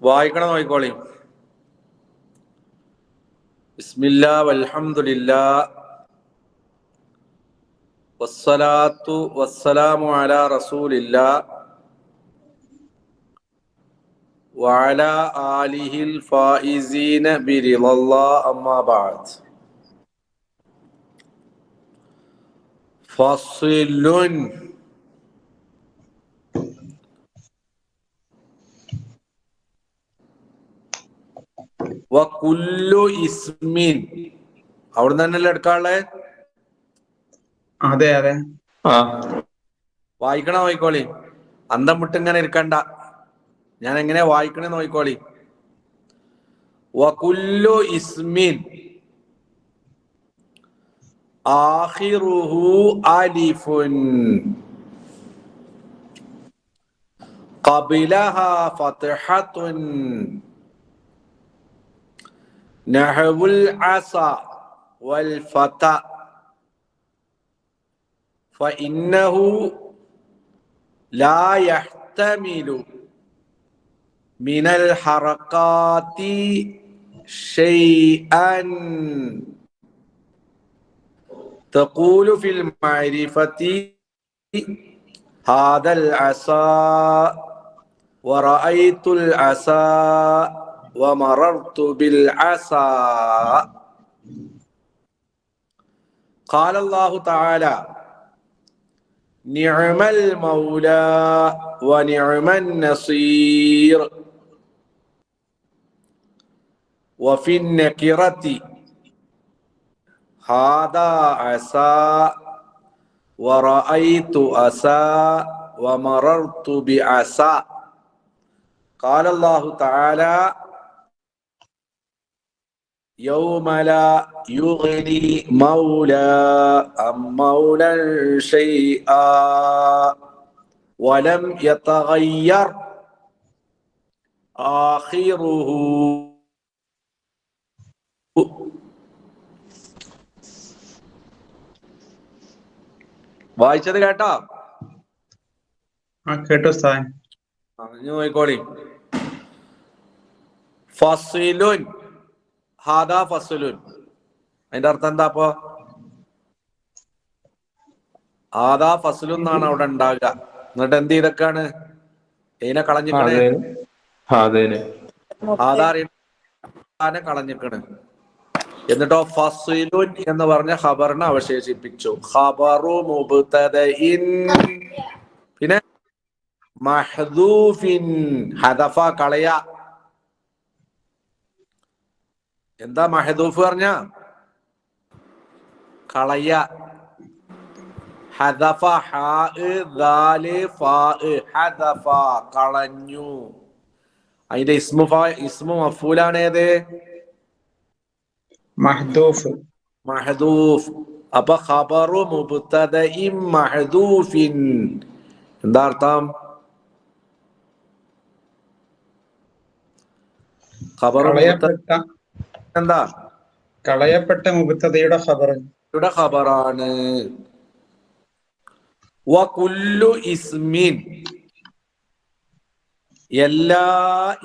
വായിക്കണം നോക്കിക്കോളി. ബിസ്മില്ലാ വൽഹംദുലില്ലാ വസ്സലാത്തു വസ്സലാമു അലാ റസൂലില്ലാ വഅലാ ആലിഹിൽ ഫായിസീന ബിറിളല്ലാഹ് അമ്മാ ബഅദ്. ഫസ്ലുൻ വകുല്ലു ഇസ്മിൻ. അവിടുന്ന് തന്നെയല്ലേ എടുക്കാനുള്ളത്? അതെ അതെ. വായിക്കണ നോക്കിക്കോളി, അന്തം വിട്ട് ഇങ്ങനെ ഇരിക്കണ്ട. ഞാൻ എങ്ങനെ വായിക്കണേ നോക്കിക്കോളി. വകുല്ലു ഇസ്മിൻ ആഖിറുഹു അലിഫുൻ ഖബലഹാ ഫത്ഹത്തുൻ നഹ്വുൽ അസ വൽ ഫത ഫഇന്നഹു ലാ യഹ്തമിലു മിനൽ ഹറകാതി ഷൈഅൻ തഖൂലു ഫിൽ മഅരിഫതി ഹാദൽ അസാ വറഅയ്തുൽ അസാ വമറർതു ബിൽ അസാ. ഖാല അല്ലാഹു തആല നിഅമൽ മൗലാ വനിഅമൻ നസീർ. വഫിൻ നകിറതി ഹാദാ അസാ വറഅയ്തു അസാ വമറർതു ബിഅസാ. ഖാല അല്ലാഹു തആല യൗമ ലാ യുഗ്നി മൗലാ അം മൗലൻ ഷൈആ വലം യതഗയ്യർ ആഖിറുഹു. വായിച്ചത് കേട്ടോ? കേട്ടോ ഉസ്താദേ. നോക്കിക്കോളി. ഫസ്ലുൻ ഹാദാ ഫസ്ലുൻ, അതിന്റെ അർത്ഥം എന്താ? അപ്പോ ഹാദാ ഫസ്ലുൻ എന്നാണ് അവിടെ ഉണ്ടാകുക. എന്നിട്ട് എന്ത് ചെയ്തൊക്കെയാണ് ഇതിനെ കളഞ്ഞിക്കണേ? ഹാദാനെ കളഞ്ഞിക്കണ്. എന്നിട്ടോ ഫസ്ലുൻ എന്ന് പറഞ്ഞ ഖബറിനെ അവശേഷിപ്പിച്ചു. ഖബറു മുബ്തദഇൻ, പിന്നെ മഹ്ദൂഫിൻ ഹദഫ കളയ. എന്താ മഹദൂഫ് പറഞ്ഞ? കളയ. ഹദഫ ഹാ ദാല് ഫാ ഹദഫ കളഞ്ഞു. അതിന്റെ ഇസ്മു മഫൂലാണ് ഏത്? മഹ്ദൂഫ്. മഹദൂഫ്. അപ്പൊ ഖബറു മുബ്തദഇൻ മഹദൂഫിൻ എന്താ അർത്ഥം? ഖബറു എന്താ? കളയപ്പെട്ട മുബ്തദയുടെ ഖബറാണ്. വകുല്ലു ഇസ്മിൻ എല്ലാ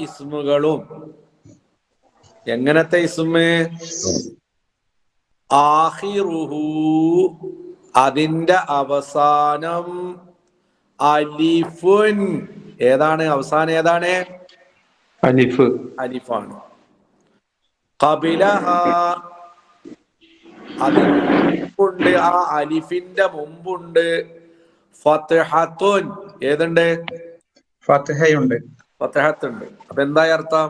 ഇസ്മുകളും. എങ്ങനത്തെ ഇസ്മ്? ആഖിറുഹു അതിന്റെ അവസാനം അലിഫുൻ. ഏതാണ് അവസാനം? ഏതാണ്? അലിഫ്. അലിഫാണ്. ഖബലഹ അതിന്റെ ആ അലിഫിന്റെ മുമ്പുണ്ട് ഫത്ഹത്തുൻ. ഏതുണ്ട്? ഫത്ഹയുണ്ട്. ഫത്ഹത്തുണ്ട്. അപ്പൊ എന്തായി അർത്ഥം?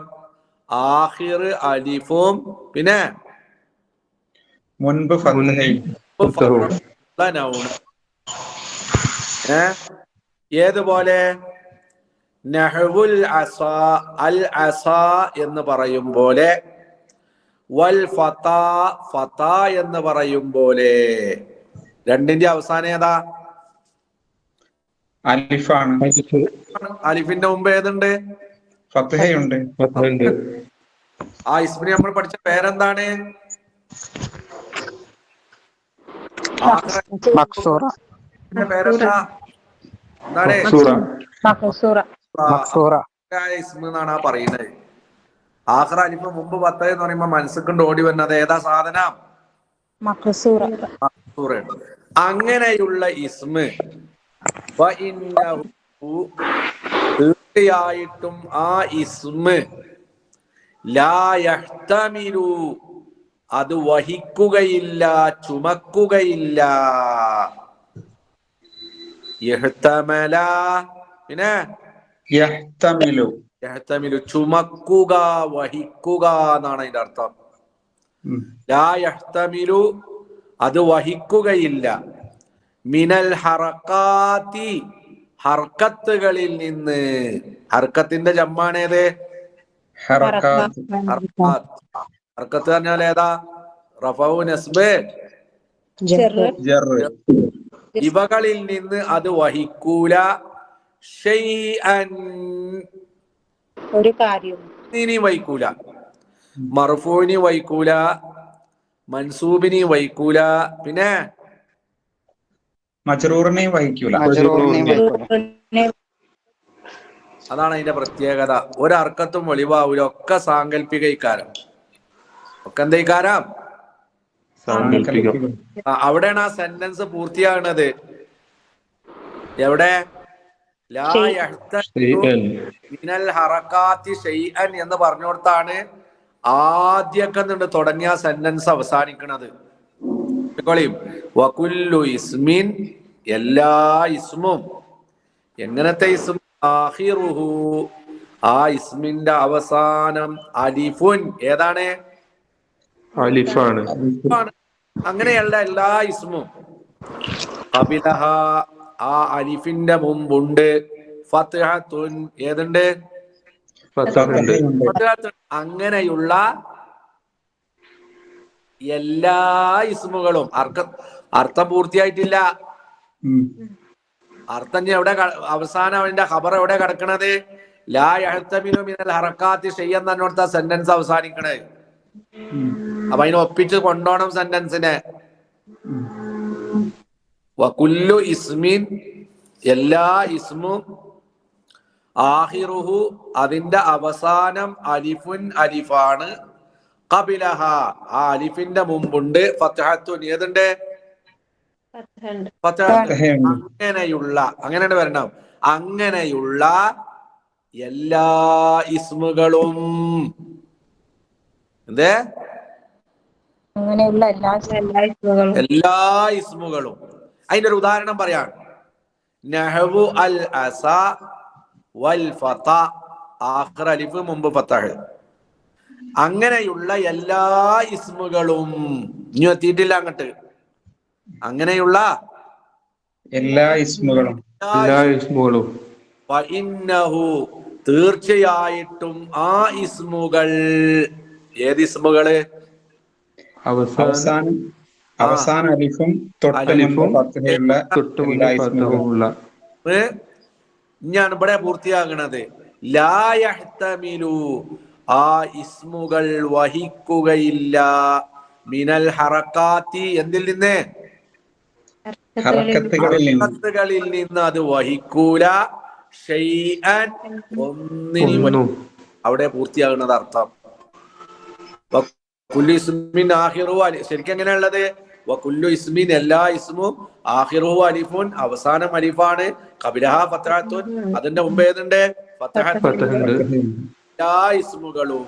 ആഖിർ അലിഫും പിന്നെ മുൻപ് ഫത്ഹയും. ഏതുപോലെ? നഹ്വുൽ അസാ അൽ അസാ എന്ന് പറയും പോലെ, വൽ ഫതാ ഫതാ എന്ന് പറയും പോലെ. രണ്ടിന്റെ അവസാനം ഏതാ? അലിഫാണ്. അലിഫിന്റെ മുമ്പ് ഏതുണ്ട്? ഫത്ഹയുണ്ട്. ആ ഇസ്മിനെ നമ്മൾ പഠിച്ച പേരെന്താണ്? പേരെന്താ? എന്താണ്? ഇസ്മ എന്നാണ് ആ പറയുന്നത്. ആഖിർ അലിഫ് മുമ്പ് 10 എന്ന് പറയുമ്പോ മനസ്സിക്കൊണ്ട് ഓടി വരുന്നത് ഏതാ സാധനം? മഖ്സൂറയാണ്. അങ്ങനെയുള്ള ഇസ്മ തീർച്ചയായിട്ടും ആ ഇസ്മ ലാ യഹ്തമിലു അത് വഹിക്കുകയില്ല, ചുമക്കുകയില്ല. യഹ്തമല പിന്നെ യഹ്തമിലു യഹ്തമിലു ചുമക്കുക, വഹിക്കുക എന്നാണ് അതിന്റെ അർത്ഥം. ലാ യഹ്തമിലു അത് വഹിക്കുകയില്ല. മിനൽ ഹറക്കാത്തി ഹർക്കത്തുകളിൽ നിന്ന്. ഹർക്കത്തിന്റെ ജമ്മാണേത്? ഹറക്കാത്ത്. ഹർക്കത്ത് പറഞ്ഞാൽ ഏതാ? റഫഉ, നസ്ബ്, ജറ്. ഇവകളിൽ നിന്ന് അത് വഹിക്കൂല. ഷൈഅൻ ഒരു കാര്യം വഹിക്കൂല. മർഫൂനി വഹിക്കൂല, മൻസൂബിനി വഹിക്കൂല, പിന്നെ മജ്റൂറിനെയും വഹിക്കൂല. അതാണ് അതിന്റെ പ്രത്യേകത. ഒരർക്കത്തും വെളിവാവൂല. ഒക്കെ സാങ്കല്പിക ഇക്കാരം. ഒക്കെ എന്താ ഇക്കാരം? അവിടെയാണ് ആ സെന്റൻസ് പൂർത്തിയാകുന്നത്. എവിടെ? ലാ യഹ്തമിലു മിനൽ ഹറകാത്തി ഷൈഅൻ എന്ന് പറഞ്ഞുകൊടുത്താണ് ആദ്യമൊക്കെ തുടങ്ങിയ സെന്റൻസ് അവസാനിക്കുന്നത്. വകുല്ലു ഇസ്മിൻ എല്ലാ ഇസ്മും. എങ്ങനത്തെ ഇസ്മ? ആഖിറുഹു ആ ഇസ്മിന്റെ അവസാനം അലിഫുൻ. ഏതാണ്? അലിഫാണ്. അങ്ങനെയല്ല എല്ലാ ഇസ്മും. ഖബിലഹ ആ അലിഫിന്റെ മുമ്പുണ്ട് ഫത്ഹത്തുൻ. ഏതുണ്ട്? ഫത്ഹത്തുൻ. അങ്ങനെയുള്ള എല്ലാ ഇസ്മുകളും. അർത്ഥം പൂർത്തിയായിട്ടില്ല. അർത്ഥം എവിടെ? അവസാനം അവന്റെ ഖബർ എവിടെ കിടക്കണത്? ലാ യഹ്തമിലു മിനൽ ഹറകാത്തി ഷൈഅൻ എന്നോടത്ത സെന്റൻസ് അവസാനിക്കണേ. അപ്പൊ അതിനെ ഒപ്പിച്ച് കൊണ്ടോണം സെന്റൻസിനെ. വകുല്ലു ഇസ്മിൻ എല്ലാ ഇസ്മും ആഖിറുഹു അതിന്റെ അവസാനം അലിഫുൻ അലിഫാണ്. ഖബിലഹ ആ അലിഫിന്റെ മുമ്പുണ്ട് ഫത്ഹത്തുൻ. ഏതുണ്ട്? അങ്ങനെയുള്ള. അങ്ങനെയാണ് വരണം. അങ്ങനെയുള്ള എല്ലാ ഇസ്മുകളും. എന്തേ? അങ്ങനെയുള്ള എല്ലാ ഇസ്മുകളും. അതിന്റെ ഒരു ഉദാഹരണം പറയാൻ. നഹ്വു അൽ അസ വൽ ഫത ആഖിർ അലിഫ് മുമ്പ് ഫതഹ്. അങ്ങനെയുള്ള എല്ലാ ഇസ്മുകളും. ഇനി എത്തിയിട്ടില്ല അങ്ങോട്ട്. അങ്ങനെയുള്ള എല്ലാ ഇസ്മുകളും. തീർച്ചയായിട്ടും ആ ഇസ്മുകൾ. ഏത് ഇസ്മുകള്? അവസാന അലിഫും തൊട്ടലിഫും എല്ലാ ഇസ്മുകളും. ഞാൻ ഇവിടെ പൂർത്തിയാകണത്. ലാ യഹ്തമിലു ആ ഇസ്മുകൾ വഹിക്കുകയില്ല. മിനൽ ഹറകാത്തി എന്തിൽ നിന്ന്? ഹറക്കത്തുകളിൽ നിന്ന് അത് വഹിക്കൂല. ഷൈഅൻ ഒന്നിനും. അവിടെ പൂർത്തിയാകുന്നത് അർത്ഥം. കുല്ലു ഇസ്മിൻ ആഖിറുഹു ശരിക്കും എങ്ങനെയുള്ളത്? വകുല്ലു ഇസ്മിൻ എല്ലാ ഇസ്മും ആഖിറുഹു അലിഫുൻ അവസാനം അലിഫാണ്. ഖബിലഹ ഫത്ഹത്തുൻ അതിന്റെ മുമ്പ് ഏതുണ്ട്? ഫത്ഹത്തുൻ. എല്ലാ ഇസ്മുകളും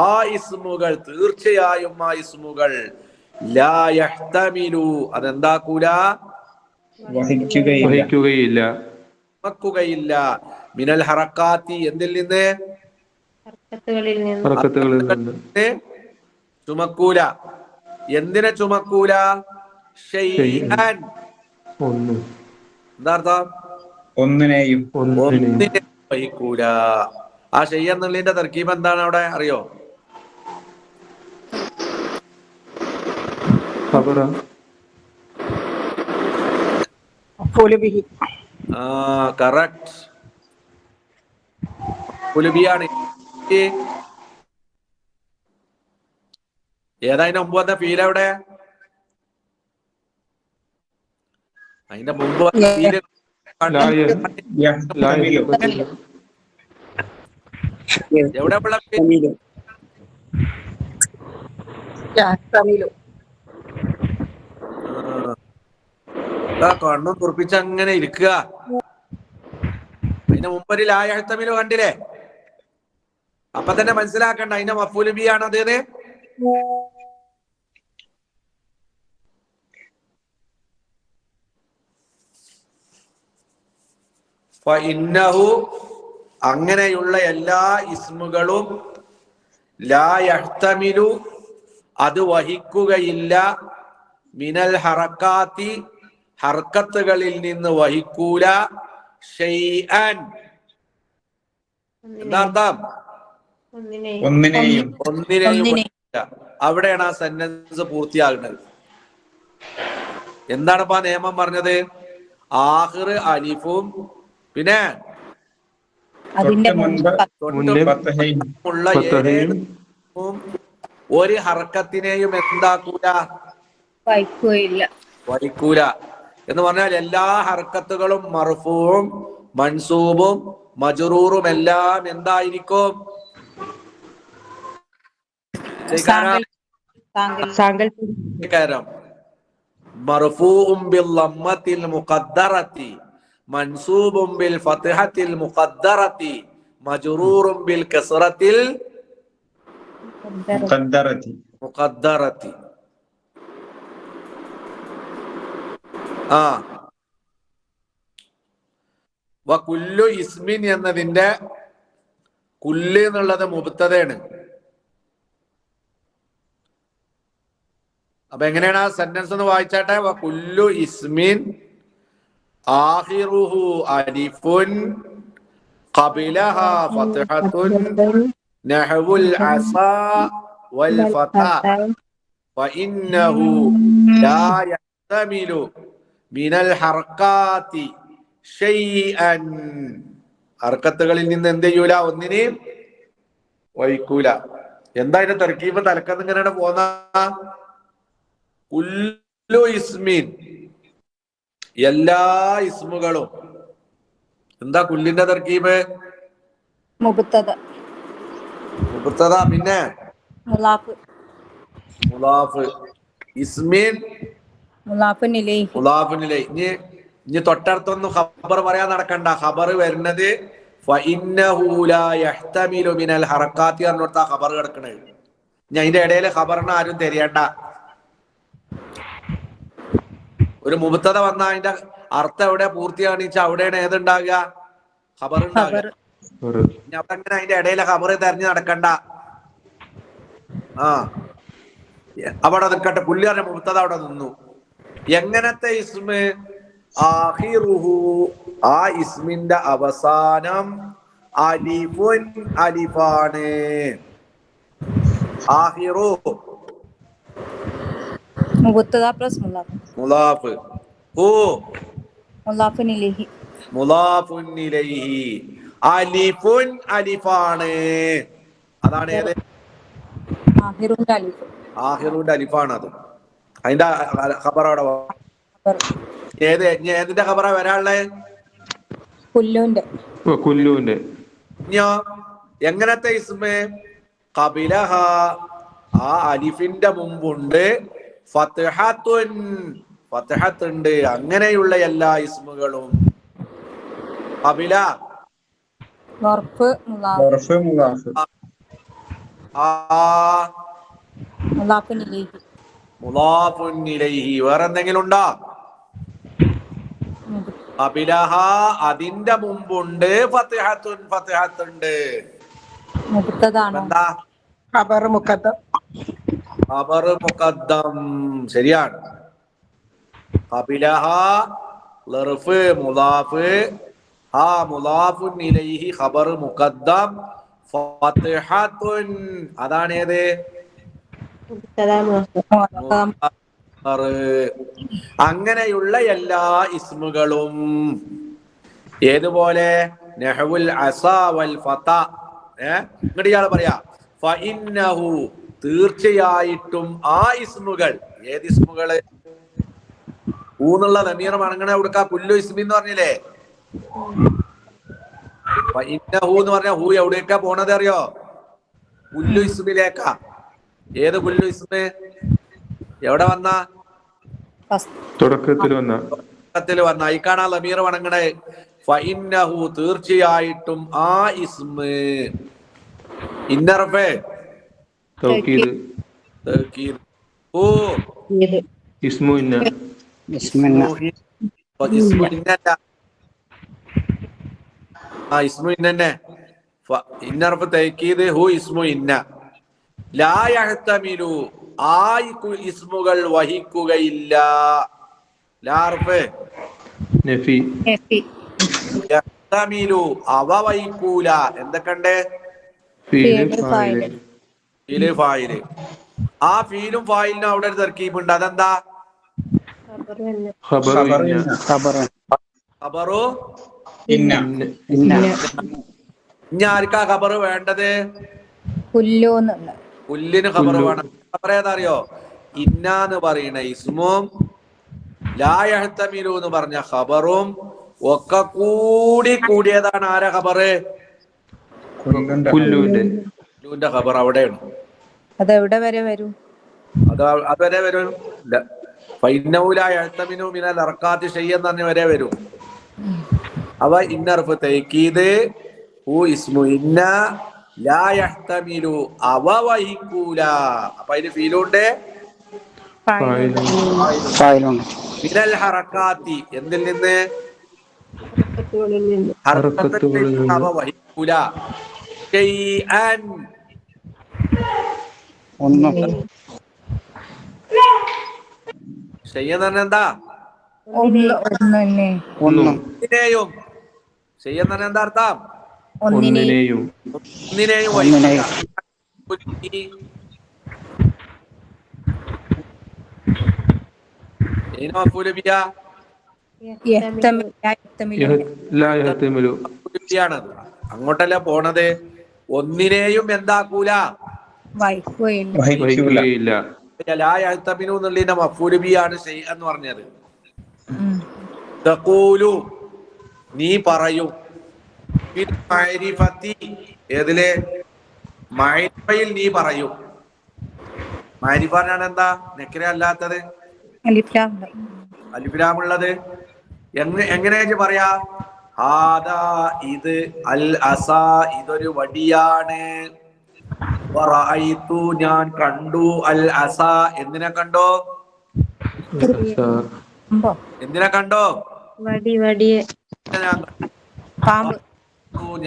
ആ ഇസ്മുകൾ തീർച്ചയായും ആ ഇസ്മുകൾ ലാ യഹ്തമിലു അതെന്താക്കൂല? വഹിക്കുകയില്ല. മിനൽ ഹറക്കാത്തി എന്തിൽ നിന്ന്? ഹർക്കത്തുകളിൽ നിന്ന്. ചുമക്കൂല. എന്തിനെ ചുമക്കൂല? ഷൈഅൻ. എന്താർത്ഥം? ഒന്നിനെയും വഹിക്കൂല. ആ ഷൈഅൻ എന്നുള്ളതിന്റെ തർക്കീബ് എന്താണ് അവിടെ അറിയോ? കറക്റ്റ്. ഏതാതിന്റെ മുമ്പ് വന്ന ഫീൽ എവിടെ? അതിന്റെ മുമ്പ് എവിടെ പിള്ള കണ്ണും തുറപ്പിച്ച് അങ്ങനെ ഇരിക്കുക. അതിന്റെ മുമ്പൊരു ലാ യഹ്തമിലു കണ്ടില്ലേ? അപ്പൊ തന്നെ മനസ്സിലാക്കണ്ട അതിന്റെ മഫ്ഊലു ബിഹി ആണത്. ഫഇന്നഹു അങ്ങനെയുള്ള എല്ലാ ഇസ്മുകളും ലാ യഹ്തമിലു അത് വഹിക്കുകയില്ല മിനൽ ഹറക്കാത്തി ഹർക്കത്തുകളിൽ നിന്ന് വഹിക്കൂല ഷൈഅൻ. എന്താർത്ഥം? ഒന്നിനെയും വഹിക്കൂല. അവിടെയാണ് ആ സെന്റൻസ് പൂർത്തിയാകുന്നത്. എന്താണ് ഇപ്പൊ ആ നിയമം പറഞ്ഞത്? ആഖിർ അലിഫും പിന്നെ അതിന്റെ ഉള്ള ഏത് ഒരു ഹർക്കത്തിനെയും എന്താക്കൂല? വഹിക്കൂല എന്ന് പറഞ്ഞാൽ എല്ലാ ഹർക്കത്തുകളും മർഫൂഉം മൻസൂബും മജ്റൂറും എല്ലാം എന്തായിരിക്കും? മർഫൂഉം ബിൽ ലമ്മത്തിൽ മുഖദ്ദറത്തി മൻസൂബും ബിൽ ഫത്ഹത്തിൽ മുഖദ്ദറത്തി മജ്റൂറും ബിൽ കസ്റത്തിൽ മുഖദ്ദറത്തി. കുല്ലു ഇസ്മിൻ എന്നതിന്റെ കുല്ല് എന്നുള്ളത് മുബ്തദയാണ്. അപ്പൊ എങ്ങനെയാണ് ആ സെന്റൻസ് എന്ന് വായിച്ചാട്ടെ? കുല്ലു ഇസ്മിൻ ആഖിറുഹു അലിഫുൻ ഖബിലഹാ ഫത്ഹത്തുൻ നഹ്വുൽ അസാ വൽ ഫതാ ഫഇന്നഹു ലാ യഹ്തമിലു മിനൽ ഹർക്കാത്തി ഷൈഅൻ. ഹർക്കത്തുകളിൽ നിന്ന് എന്ത് ചെയ്യൂല? ഒന്നിനെയും വഹിക്കൂല. എന്താ ഇതിന്റെ തർക്കീബ്? തലക്കന്ന് ഇങ്ങനെയാണ് പോന്ന കുല്ലു ഇസ്മിൻ എല്ലാ ഇസ്മുകളും. എന്താ കുല്ലിന്റെ തർക്കീബ്? മുബ്തദ, പിന്നെ മുളാഫ്, ഇസ്മിൻ മുളാഫുൻ ഇലൈഹി. ഇനി തൊട്ടടുത്തൊന്നും ഖബർ പറയാൻ നടക്കണ്ട. ഖബർ വരുന്നത് ഫഇന്നഹു ലാ യഹ്തമിലു മിനൽ ഹറക്കാത്തി എന്നോർത്താ ഖബർ കിടക്കണേ. ഇനി അതിന്റെ ഇടയിൽ ഖബറിന് ആരും തെരയണ്ട. ഒരു മുബ്തദ വന്ന അതിന്റെ അർത്ഥം എവിടെ പൂർത്തിയാണിച്ച അവിടെയാണ് ഏതുണ്ടാകുക? ഖബർ ഉണ്ടാകുക. ഇനി അവിടെ അങ്ങനെ അതിന്റെ ഇടയിലെ ഖബർ തെരഞ്ഞു നടക്കണ്ട. അവിടെ നിൽക്കട്ടെ. പുല്ലി പറഞ്ഞ മുബ്തദ അവിടെ നിന്നു. എങ്ങനത്തെ ഇസ്മ്? ആഖിറുഹു ആ ഇസ്മിന്റെ അവസാനം അലിഫുൻ അലിഫാണ്. ആഖിറു മുബ്തദ പ്ലസ് മുളാഫ് ഹു മുളാഫുൻ ഇലൈഹി. മുളാഫുൻ ഇലൈഹി അലിഫുൻ അലിഫാണ്. അതാണ് ഏത്? ആഖിറുന്റെ അലിഫാണ് അത്. അതിന്റെ ഖബർ അവിടെ ഏതിന്റെ ഖബറാ വരാനുള്ളത്? കുല്ലുവിന്റെ. എങ്ങനത്തെ ഇസ്മ്? ഖബിലഹ ആ അലിഫിന്റെ മുമ്പുണ്ട് ഫത്ഹത്തുൻ ഫത്ഹത്തുണ്ട്. അങ്ങനെയുള്ള എല്ലാ ഇസ്മുകളും ഖബില മുളാഫുൻ ഇലൈഹി. വേറെ എന്തെങ്കിലും ഉണ്ടോ? ഖബിലഹ അതിന്റെ മുമ്പുണ്ട് ഫത്ഹത്തുൻ ഫത്ഹത്തുണ്ട്. എന്താ? ഖബർ മുഖദ്ദം. ശരിയാണ്. ഖബിലഹ ലർഫ് മുളാഫ് ഹാ മുളാഫുൻ ഇലൈഹി ഖബർ മുഖദ്ദം ഫത്ഹത്തുൻ. അതാണ് ഏത്? അങ്ങനെയുള്ള എല്ലാ ഇസ്മുകളും ഏതുപോലെ? നഹ്വുൽ അസാ വൽ ഫതാ. ഇങ്ങോട്ട് ഇയാൾ പറയാ ഫഇന്നഹു തീർച്ചയായിട്ടും ആ ഇസ്മുകൾ. ഏത് ഇസ്മുകള്? ഊന്നുള്ള ദമീർ മടങ്ങണ കൊടുക്ക. കുല്ലു ഇസ്മി എന്ന് പറഞ്ഞില്ലേ? ഫഇന്നഹു എന്ന് പറഞ്ഞ ഹു എവിടേക്കാ പോണത് അറിയോ? കുല്ലു ഇസ്മിലേക്കാ. ഏത് കുല്ലു ഇസ്മ്? എവിടെ വന്ന? തുടക്കത്തിൽ വന്ന വന്ന അയിക്കാണ് ആ ലമീർ വണങ്ങണേ. ഫഇന്നഹു തീർച്ചയായിട്ടും ആ ഇസ്മ് ഇന്നറഫേ തൗക്കീദ് തൗക്കീദ് ഹു ഇസ്മു ഇന്ന ഇസ്മു ഇന്നല്ല. ഇസ്മു ഇന്നെ ഇന്നറഫ് തൗക്കീദ് ഹു ഇസ്മു ഇന്ന. ലാ യഹ്തമിലു ആ ഇസ്മുകൾ വഹിക്കുകയില്ല. ലാർഫ് നഫി യഹ്തമിലു അവ വഹിക്കൂല. എന്തൊക്കെണ്ട്? ഫീല് ഫായില് ഫീല് ഫായില്. ആ ഫീലും ഫായിലിനും അവിടെ ഒരു തർക്കീബ് ഉണ്ട്. അതെന്താ? ഖബറു ഇന്ന ഖബറു ഇന്ന. ഇനി ആർക്കാ ഖബർ വേണ്ടത്? പുല്ലോന്നുള്ള പുല്ലിന് ഖബർ വേണം. ഖബർ ഏതാ അറിയോ? ഇന്നാന്ന് പറയുന്ന ഇസ്മും ലാ യഹ്തമിലു എന്ന് പറഞ്ഞ ഖബറും ഒക്കെ കൂടിയതാണ് ആരാ ഖബർ? കുല്ലുന്റെ പുല്ലുവിന്റെ ഖബർ അവിടെയാണ്. അതെവിടെ വരെ വരും? അതുവരെ വരും. ഫഇന്നഹു ലാ യഹ്തമിലു മിനൽ ഹറകാത്തി ഷൈഅൻ എന്ന് വരെ വരും. അവ ഇന്നർഫ് തൗക്കീദ് ഹു ഇസ്മു ഇന്ന ലാ യഹ്തമിലു അവ വഹിക്കൂല. അപ്പൊ അതിന് ഫീലുണ്ട് ഫായിലുണ്ട് മിനൽ ഹറകാത്തി എന്തിൽ നിന്ന്? ഹർക്കത്തുകളിൽ നിന്ന്. അവ വഹിക്കൂല. ഷൈഅൻ ഷൈഅൻ എന്ന് പറഞ്ഞാ എന്താ? ഒന്നിനെയും. ഷൈഅൻ എന്ന് പറഞ്ഞാ എന്താ അർത്ഥം? ഒന്നിനെയും വഹിക്കൂല. ലാ യഹ്തമിലു അങ്ങോട്ടല്ല പോണത്. ഒന്നിനെയും എന്താക്കൂല? വഹിക്കുകയില്ല. ലാ യഹ്തമിലു എന്നുള്ളതിന്റെ മഫ്ഊലു ബിഹി ആണ് ഷൈഅൻ എന്ന് പറഞ്ഞത്. തഖൂലു നീ പറയും. ഫിൽ മഅരിഫത്തി ഏതിലെ? മഅരിഫയിൽ നീ പറയും. മഅരിഫ ആണ് എന്താ? നക്കിറ അല്ലാത്തത്, അലിഫ് ലാം ഉള്ളത്. എങ്ങനെ പറയാ? ഹാദാ ഇത്, അൽ അസാ ഇതൊരു വടിയാണ്. വറഅയ്തു ഞാൻ കണ്ടു, അൽ അസാ എന്തിനെ കണ്ടോ? എന്തിനെ കണ്ടോ?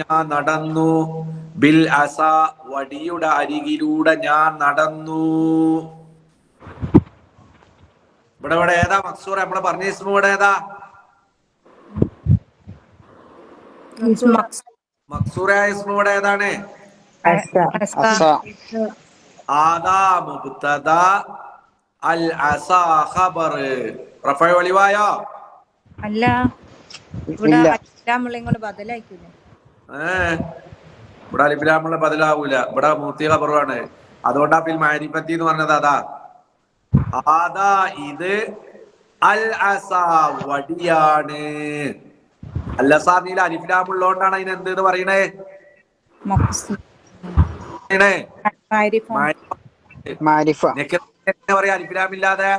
ഞാൻ നടന്നു. ബിൽ അസ വടിയുടെ അരികിലൂടെ ഞാൻ നടന്നു. ഇവിടെ ഏതാ മക്സൂർ? നമ്മള് പറഞ്ഞ ഇസ്മു ഇവിടെ ഏതാ? മക്സൂറായ ഇസ്മു ഇവിടെ ഏതാണ്? ആദാ മുബ്തദാ അൽ അസാ ഖബർ. റഫഅ ഒളിവായോ? അല്ല, ഇവിടെ ബദലായിക്കൂല. ഇവിടെ അലിഫ്ലാമുള്ള ബദലാവൂല. ഇവിടെ മൂത്തി ഖബറാണ്. അതുകൊണ്ടാ ഫിൽ മഅരിഫത്തി എന്ന് പറഞ്ഞത്. അതാ ആദാ ഇത് അൽ അസാ വടിയാണ്. അൽ അസാ നീല അലിഫ്ലാമുള്ളതുകൊണ്ടാണ് അതിന് എന്ത് എന്ന് പറയണേ? പറയാ അലിഫ്ലാമില്ലാതെ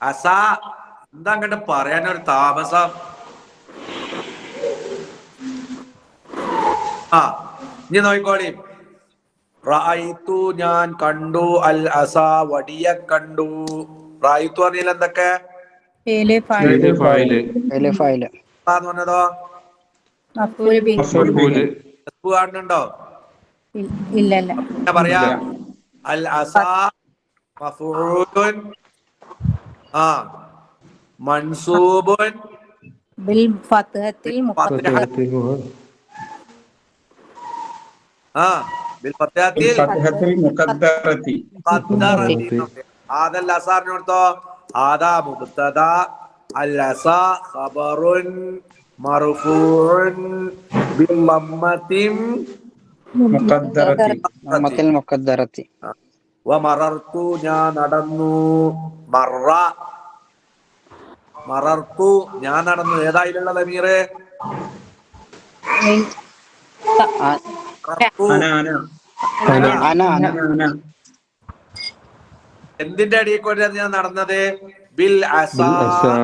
അസ. എന്താ അങ്ങോട്ട് പറയാനൊരു താമസം? ഇനി നോക്കിക്കോളി. റഅയ്തു ഞാൻ കണ്ടു, അൽ അസ വടിയെ കണ്ടു. റഅയ്തു പറഞ്ഞാൽ എന്തൊക്കെ? പറഞ്ഞതോ കാണുന്നുണ്ടോ? ഇല്ലല്ല. പറയാ അൽ അസ മഫ്ഊലുൻ മൻസൂബുൻ ബിൽ ഫത്ഹത്തിൽ ബിൽ ഫത്ഹത്തിൽ മുഖദ്ദറത്തി. ആദൽ അസാറിനോടത്തോ ആദാ മുബ്തദാ അൽ അസാ ഖബറുൻ മർഫൂഉൻ ബിൽ ലമ്മത്തിൻ മുഖദ്ദറത്തി. മറർത്തു ഞാൻ നടന്നു. മറ മറർത്തു ഞാൻ നടന്നു. ഏതായിലുള്ള ലമീറ്? മറർത്തു. അന എന്തിന്റെ അടിയിൽ കൂടെ ഞാൻ നടന്നത്? ബിൽ അസാ, بالأسى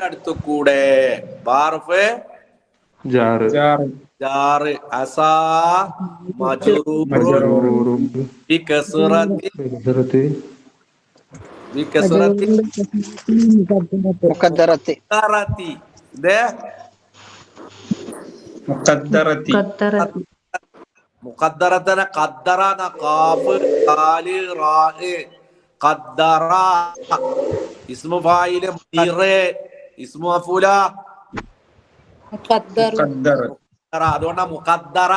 അടുത്തു കൂടെ. ബാർഫ് جار ജാറ്, അസാ മജ്റൂർ مجرور ബികസ്റത്തി بكسرة ബികസ്റത്തി മുഖദ്ദറത്തി ഖറത്തി. ദേ മുഖദ്ദറത്തി മുഖദ്ദറത്തന ഖദ്ദറ ന ഖാഫ് ഖാലി റാ ഖദ്ദറ. ഇസ്മു ഫായില് മുഖിറ, ഇസ്മു മഫൂല മുഖദ്ദറു. മുഖദ്ദറ അതുകൊണ്ടാ മുഖദ്ദറ,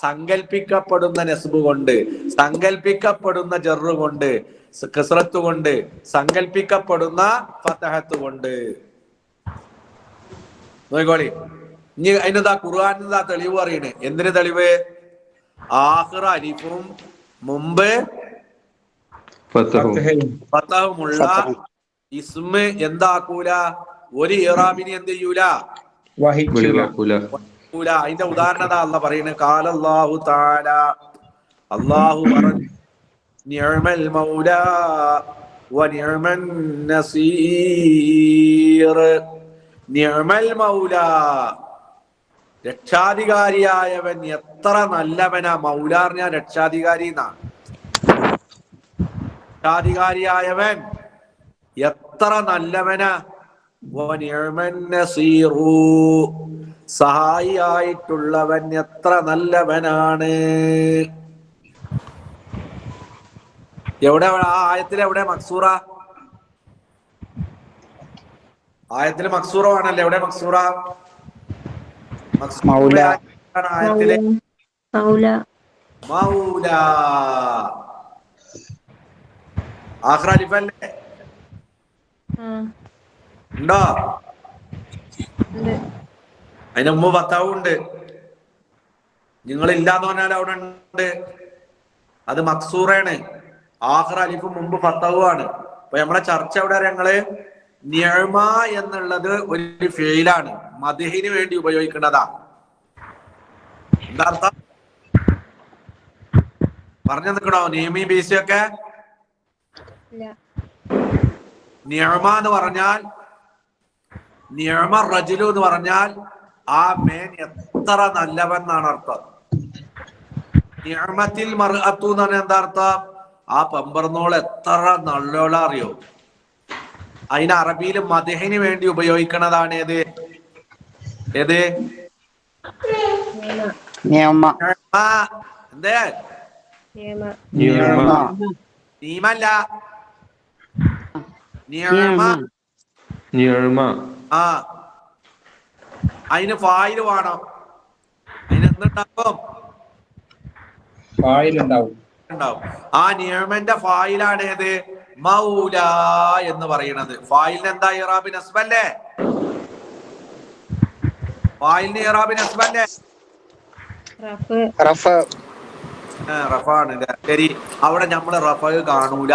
സങ്കൽപ്പിക്കപ്പെടുന്ന നെസ്ബ് കൊണ്ട്, സങ്കൽപ്പിക്കപ്പെടുന്ന ജറ് കൊണ്ട്, കസ്റത്ത് കൊണ്ട്, സങ്കൽപ്പിക്കപ്പെടുന്ന ഫതഹത്ത് കൊണ്ട്. നോക്കോളി, ഇനി അതിനെന്താ ഖുർആനിനെന്താ തെളിവ് പറയണേ? എന്തിന് തെളിവ്? ആഖിറ അലിഫും മുമ്പ് ഫതഹുമുള്ള ഇസ്മ എന്താക്കൂല? ഒരു ഇറാബിനി എന്ത് ചെയ്യൂല? വഹിക്കൂല. അതിന്റെ ഉദാഹരണത അല്ലാഹ് പറയുന്നത്. ഖാല അല്ലാഹു തആല, അല്ലാഹു പറഞ്ഞു, നിഅമൽ മൗലാ വ നിഅമൻ നസീർ. നിഅമൽ മൗലാ, രക്ഷാധികാരിയായവൻ എത്ര നല്ലവനാ. മൗലാ പറഞ്ഞാൽ രക്ഷാധികാരി എന്നാണ്. രക്ഷാധികാരിയായവൻ എത്ര നല്ലവനാ. വ നിഅമൻ നസീറു, സഹായിയായിട്ടുള്ളവൻ എത്ര നല്ലവനാണ്. എവിടെ ആ ആയത്തിൽ എവിടെ മക്സൂറ? ആയത്തിൽ മക്സൂറ ആണല്ലേ? എവിടെ മക്സൂറ? മൗല. ആയത്തിലെ മൗല. ആഖിറ അലിഫല്ലേ? ഉണ്ടോ? അതിന് മുമ്പ് ഫത്താവും ഉണ്ട്. നിങ്ങൾ ഇല്ലാന്ന് പറഞ്ഞാൽ അവിടെ ഉണ്ട്. അത് മക്സൂറാണ്. ആഖിറ അലിഫ് മുമ്പ് ഫത്താവുമാണ്. അപ്പൊ നമ്മളെ ചർച്ച എവിടെ? ഞങ്ങള് നിഅമ എന്നുള്ളത് ഒരു ഫെയിലാണ്, മദ്ഹിന് വേണ്ടി ഉപയോഗിക്കുന്നതാ. എന്താ അർത്ഥം? പറഞ്ഞു നിൽക്കണോ? നിയമി ബീസിയൊക്കെ നിഅമ എന്ന് പറഞ്ഞാൽ, നിഅമ റജുലു എന്ന് പറഞ്ഞാൽ ആ മേൻ എത്ര നല്ലവൻ എന്നാണ് അർത്ഥം. നിഅമത്തിൽ മർഅത്തു എന്ന് പറഞ്ഞാൽ എന്താ അർത്ഥം? ആ പെമ്പറന്നോൾ എത്ര നല്ലോളാ അറിയോ. അതിന് അറബിയിൽ മദ്ഹിന് വേണ്ടി ഉപയോഗിക്കുന്നതാണ്. ഏത് ഏത്? നിയമ. എന്തേ? നീമല്ല, നിഅമ. ആ, അതിന് ഫായില് വേണം. അതിന് എന്തുണ്ടാവും? ഫായിലുണ്ടാവും. ആ നിഅമന്റെ ഫായിലാണ് ഏത്? മൗല എന്ന് പറയുന്നത്. ഫായിലിന് എന്താ ഇറാബ്? നസ്ബല്ലേ? ഫായിലിന് ഇറാബ് നസ്ബല്ലേ? റഫ്. റഫാണ്. ശരി, അവിടെ നമ്മള് റഫ കാണൂല.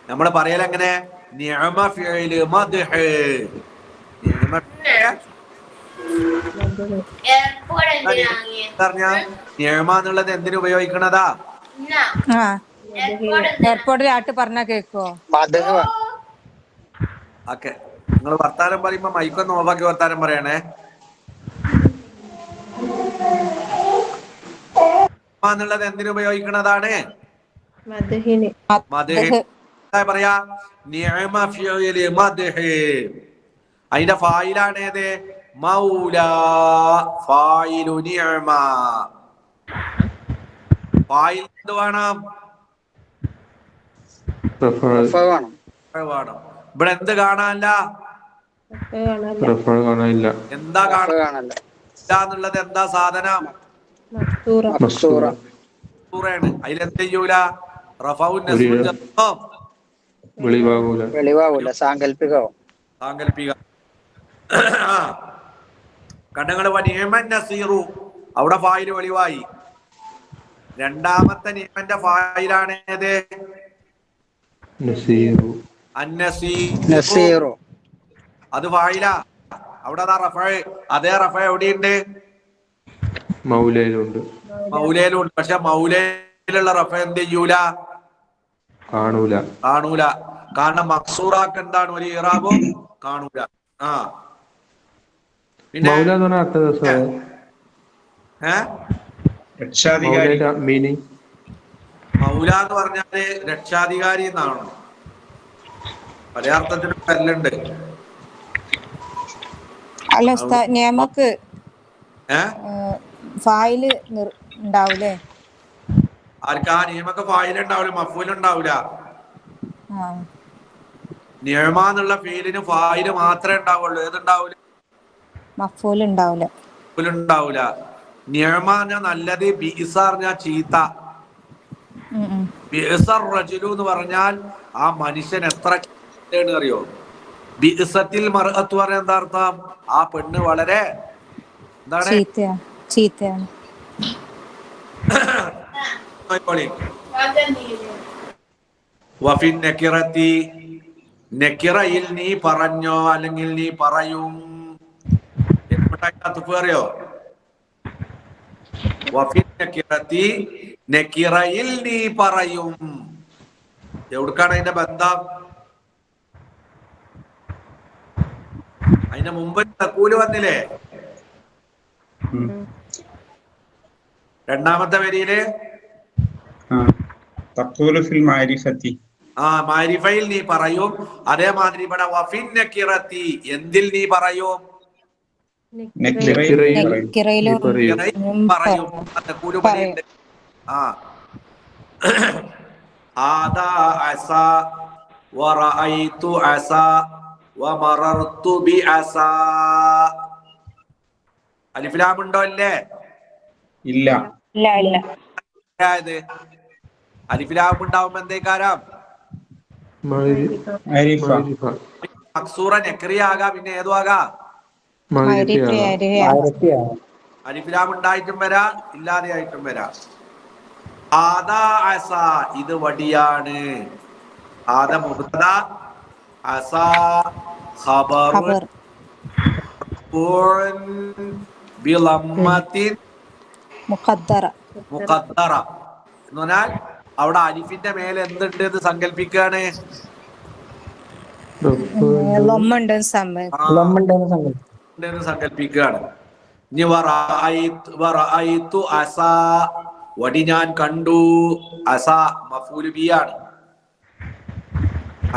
നമ്മള് പറയലെങ്ങനെ? നിഅമ ഫിഇല് മദ്ഹ്. നിഅമ നിഅമ എന്നുള്ളത് എന്തിനു ഉപയോഗിക്കണതാ? ആ എയർപോർട്ടിൽ ആട്ട് പറഞ്ഞാ കേക്കോ? മദ്ഹ്. ഓക്കെ, നിങ്ങൾ വർത്താനം പറയുമ്പോ മൈക്കൊന്ന് ഓഫാക്കി വർത്താനം പറയണേ. എന്നുള്ളത് എന്തിനു ഉപയോഗിക്കുന്നതാണ്? മദ്ഹിന്. പറയാ നിഅമ ഫിഇല് മദ്ഹ്. അതിന്റെ ഫായിലാണ് ഏത്? മൗല. ഫായിലു നിഅമ. ഫായിൽ എന്ത് വേണം? വേണം. ഇവിടെ എന്ത് കാണാനില്ല? എന്താ കാണാനില്ല എന്നുള്ളത്? എന്താ സാധനം? മക്സൂറാണ്. അതിലെന്ത് ചെയ്യൂല? റഫഉൻ നസ്ബുൻ ജർറും വെളിവാകൂല, സാങ്കല്പികവും. സാങ്കല്പിക. കണ്ടങ്ങള് നിഅമൻ നസീറു, അവിടെ ഫായില് വെളിവായി. രണ്ടാമത്തെ നിയമന്റെ ഫായിലാണ് ഏത്? നസീറു നസീറു അത് ഫായില. അവിടെ അതേ റഫ എവിടെയുണ്ട്? മൗലയിലുണ്ട്. മൗലയിലുണ്ട്. പക്ഷെ മൗലയിലുള്ള റഫ എന്ത് ചെയ്യൂല? കാണൂല. കാരണം മക്സൂറാക്ക് എന്താണ് ഒരു ഇറാബും കാണൂല. പിന്നെ മൗല എന്ന് പറഞ്ഞാൽ അർത്ഥം രക്ഷാധികാരി. മീനിങ് മൗല എന്ന് പറഞ്ഞാല് രക്ഷാധികാരി എന്നാണ്. പല അർത്ഥത്തിലും വരലുണ്ട്. അല്ല ഉസ്താദ്, നിയമക്ക് ഫായില് ഉണ്ടാവൂലേ? ആർക്കാ നിയമക്ക് ഫായിലുണ്ടാവില്ല, മഫൂലുണ്ടാവൂല. നിയമ എന്നുള്ള ഫീലിന് ഫായില് മാത്രമേ ഉണ്ടാവുള്ളൂ. ഏതുണ്ടാവൂല? മഫൂലുണ്ടാവൂല. നിയമ പറഞ്ഞാൽ നല്ലത്, ബിഇസ പറഞ്ഞാൽ ചീത്ത. ബിഇസർ റജുലു എന്ന് പറഞ്ഞാൽ ആ മനുഷ്യൻ എത്ര അറിയോ? ബിഇസത്തിൽ മർഅത്ത് പറഞ്ഞാൽ എന്താ അർത്ഥം? ആ പെണ്ണ് വളരെ എന്താണ്? ചീത്തയാണ്. വഫിൻ നകിറത്തി, നകിറയിൽ നീ പറഞ്ഞോ അല്ലെങ്കിൽ നീ പറയും. അറിയോ? വഫിൻ നകിറത്തി, നകിറയിൽ നീ പറയും. എവിടുക്കാണ് അതിന്റെ ബന്ധം? അതിന്റെ മുമ്പ് തക്കൂല് വന്നില്ലേ? രണ്ടാമത്തെ വരിയില് തഖൂലു ഫിൽ മാരിഫത്തി, മാരിഫയിൽ നീ പറയും. അതേമാതിരി ഇവിടെ വഫിൻ നകിറത്തി, എന്തിൽ നീ പറയും? പറയും. തക്കൂല് പറയുന്നുണ്ട്. ആദാ അസ വറഅയ്തു അസ വമറർതു ബിഅസ. അലിഫ് ലാം ഉണ്ടോ? ഇല്ലേ? ഇല്ല. അലിഫ് ലാം ഉണ്ടാവുമ്പോ എന്തേക്കാരം? മക്സൂറ നക്രിയാകാം. പിന്നെ ഏതു ആകാം? അലിഫ് ലാം ഉണ്ടായിട്ടും വരാ, ഇല്ലാതെ ആയിട്ടും വരാ. ആദാ അസ, ഇത് വടിയാണ്. ആദ മുബ്തദ, അസ ഖബർ, ബിളമ്മത്തിൻ മുഖദ്ദറ. എന്ന് പറഞ്ഞാൽ അവിടെ അലിഫിന്റെ മേലെ എന്തുണ്ട് എന്ന് സങ്കല്പിക്കുകയാണ്. സങ്കല്പിക്കുകയാണ്. ഇനി വറഅയ്തു അസ, വടി ഞാൻ കണ്ടു. അസ മഫ്ഊലു ബിയാണ്.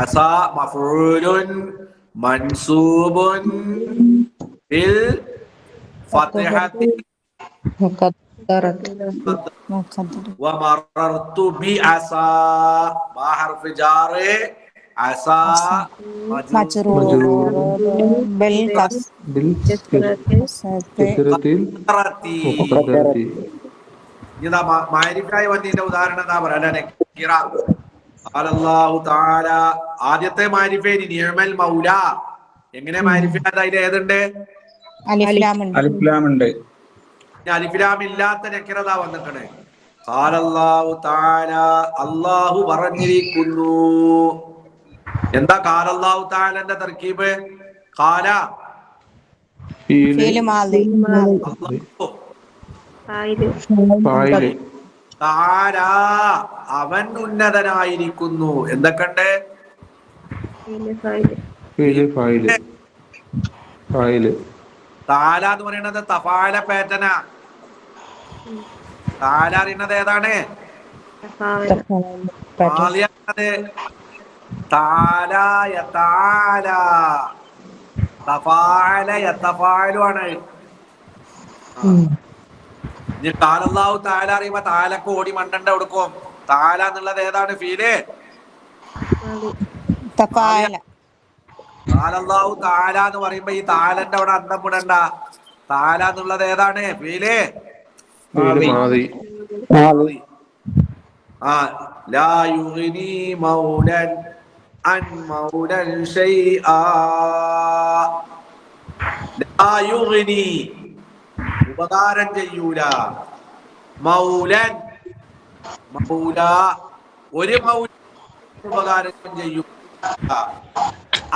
അസ മഫ്ഊലുൻ മൻസൂബുൻ ബിൽ ഫത്ഹത്തി വമറർതു ബിഅസ, മാ ഹർഫ് ജാർ, അസ മജ്റൂർ ബിൽ കസ്റത്തി. ഇതാ മാരിഫായി വന്നതിന്റെ ഉദാഹരണം എന്താ പറയാ? അല്ലാഹു തആല ആദ്യത്തെ മാരിഫേനി നിഅമൽ മൗല. എങ്ങനെ മാരിഫായത്? അതിൽ ഏതുണ്ട്? അലിഫ് ലാം ഉണ്ട്. അലിഫ് ലാം ഇല്ലാത്ത നക്കിറത വന്നിട്ടുണ്ട്. ഖാലല്ലാഹു തആല, അല്ലാഹു പറഞ്ഞിരിക്കുന്നു. എന്താ ഖാലല്ലാഹു തആലന്റെ തർക്കീബ്? ഖാല അവൻ ഉന്നതനായിരിക്കുന്നു. എന്തൊക്കെയുണ്ട്? താല എന്ന് പറയുന്നത് തഫാല പാറ്റന. താല അറിയുന്നത് ഏതാണ്? ആണ്. ഇനി ഖാലല്ലാഹു തആല അറിയുമ്പോ താലക്ക് ഓടി മണ്ടണ്ട കൊടുക്കും. താല എന്നുള്ളത് ഏതാണ്? ഫീല് ഖാലല്ലാഹു തആല എന്ന് പറയുമ്പോ ഈ താലന്റെ അവിടെ അന്തം വിടണ്ട. താല എന്നുള്ളത് ഏതാണ്? ഫീല് ലാ യുഗ്നി മൗലൻ അൻ മൗലൻ ശൈആ. ലാ യുഗ്നി ഉപകാരം ചെയ്യൂല. മൗലൻ മൗല ഒരു മൗല ഉപകാരം ചെയ്യും,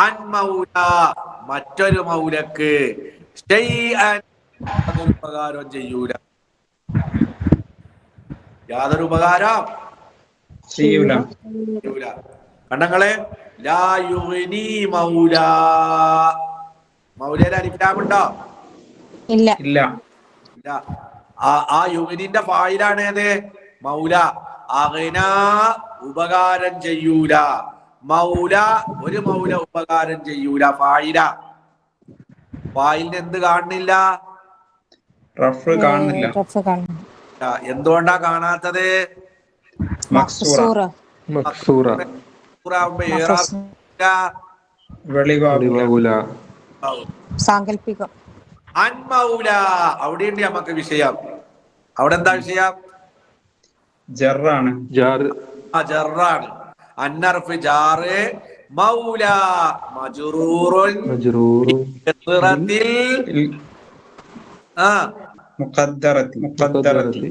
അൻ മൗല മറ്റൊരു മൗലക്ക് ഷൈഅൻ യാതൊരു ഉപകാരം ചെയ്യൂല. യാതൊരു ഉപകാരം ചെയ്യൂല. ചെയ്യൂല. കണ്ടങ്ങളെ ലാ യുഗ്നി മൗല. മൗലയിൽ അലിഫ്ലാമുണ്ടോ? ഇല്ല. ഇല്ല. ഇല്ല. ആ യുഗ്നിന്റെ ഫായിലാണ് ഏത്? മൗല. അഗ്ന ഉപകാരം ചെയ്യൂല. മൗല ഒരു മൗല ഉപകാരം ചെയ്യൂല. ഫായില. ഫായിലിന് എന്ത് കാണുന്നില്ല? റഫ് കാണുന്നില്ല. റഫ് കാണുന്നു. എന്തുകൊണ്ടാ കാണാത്തത്? മക്സൂറ. മക്സൂറ വെളിവാകൂല. സാങ്കല്പികം. അൻമൗല അവിടെയുണ്ട് നമുക്ക് വിഷയം. അവിടെ എന്താ വിഷയം? ജറാണ്. ജറാണ്. അന്നർഫ് ജാറ്, മൗല മജ്റൂറുൻ ബികസ്റത്തിൽ മുഖദ്ദറത്തി.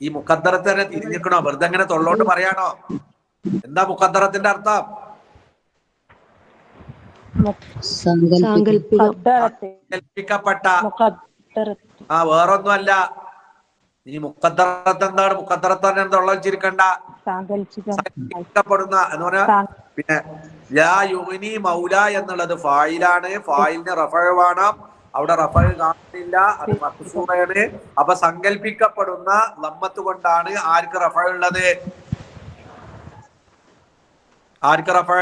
ഈ മുഖദ്ദറത്ത് തന്നെ തിരിഞ്ഞിക്കണോ? വെറുതെ അങ്ങനെ തൊള്ളോട്ട് പറയാണോ? എന്താ മുഖദ്ദറത്തിന്റെ അർത്ഥം? സങ്കൽപ്പിക്കപ്പെട്ട. വേറൊന്നും അല്ല. ഈ മുഖദ്ദറത്ത് എന്താണ്? മുഖദ്ദറത്ത് തന്നെ തൊള്ള വെച്ചിരിക്കണ്ട. സങ്കൽപ്പിക്കപ്പെടുന്ന എന്ന് പറഞ്ഞാൽ പിന്നെ ലാ യുഗ്നി മൗല എന്നുള്ളത് ഫായിലാണ്. ഫായിലിന് റഫഅ വേണം. അവിടെ റഫഅ കാണുന്നില്ല, അത് മക്സൂറയാണ്. അപ്പൊ സങ്കൽപ്പിക്കപ്പെടുന്ന ലമ്മത്ത് കൊണ്ടാണ് ആർക്ക് റഫഅ ഉള്ളത്? ആർക്ക് റഫഅ?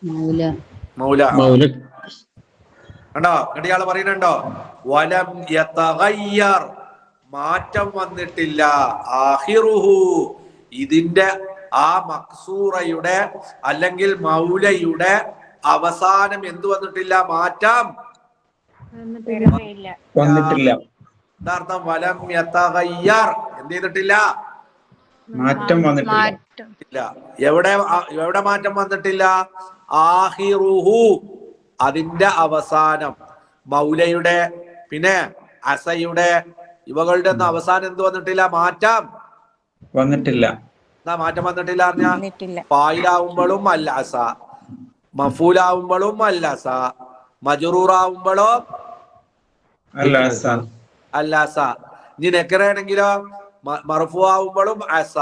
മൗല. കണ്ടോ? ഇയാള് പറയുന്നുണ്ടോ? വലം യതഗയ്യർ മാറ്റം വന്നിട്ടില്ല. ആഖിറുഹു ഇതിന്റെ ആ മക്സൂറയുടെ അല്ലെങ്കിൽ മൗലയുടെ അവസാനം എന്ത് വന്നിട്ടില്ല? മാറ്റം വന്നിട്ടില്ല. യഥാർത്ഥം വലം യതഗയ്യർ എന്ത് ചെയ്തിട്ടില്ല? മാറ്റം വന്നിട്ടില്ല. എവിടെ മാറ്റം വന്നിട്ടില്ല? ആഖിറുഹു അതിന്റെ അവസാനം. മൗലയുടെ പിന്നെ അസയുടെ ഇവകളുടെ ഒന്നും അവസാനം എന്ത് വന്നിട്ടില്ല? മാറ്റം വന്നിട്ടില്ല. എന്താ മാറ്റം വന്നിട്ടില്ല പറഞ്ഞാ? ഫായിലാവുമ്പോഴും അല്ലാസ, മഫൂലാവുമ്പോഴും അല്ലാസ, മജ്റൂറാവുമ്പോഴും അല്ലാസ. ഇനി നെക്കറാണെങ്കിലോ മർഫൂ ആവുമ്പോഴും അസ,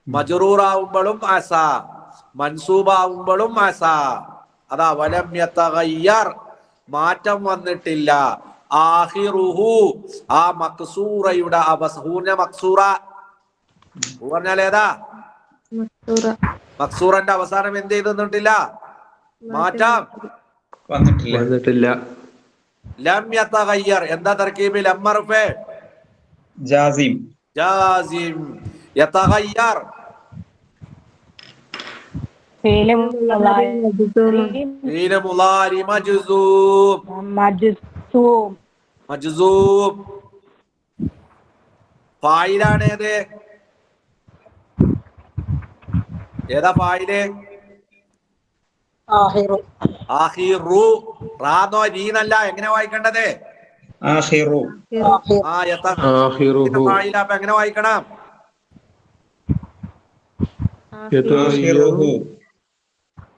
മജ്റൂറാവുമ്പോഴും അസ, മൻസൂബാവുമ്പോഴും അസ. അതാ വലം യതഗയ്യർ മാറ്റം വന്നിട്ടില്ല. ആഖിറുഹു ആ മക്സൂറയുടെ അവസാന മക്സൂറ പറഞ്ഞാൽ ഏതാ? മക്സൂറന്റെ അവസാനം എന്ത് ചെയ്തിട്ടില്ല? മാറ്റം വന്നിട്ടില്ല. ലം യതഗയ്യർ എന്താ തർക്കീബ്? ലം മർഫ ജാസിം. യതഗയ്യർ ഫീൽ മുളാരി മജ്സൂം. ഫായിലാണ് ഏത്? ഏതാ ഫായില്? ആഖിറു. റാന്നോ നീന്നല്ല. എങ്ങനെ വായിക്കേണ്ടത്? ആഖിറു. ഫായില. അപ്പൊ എങ്ങനെ വായിക്കണം?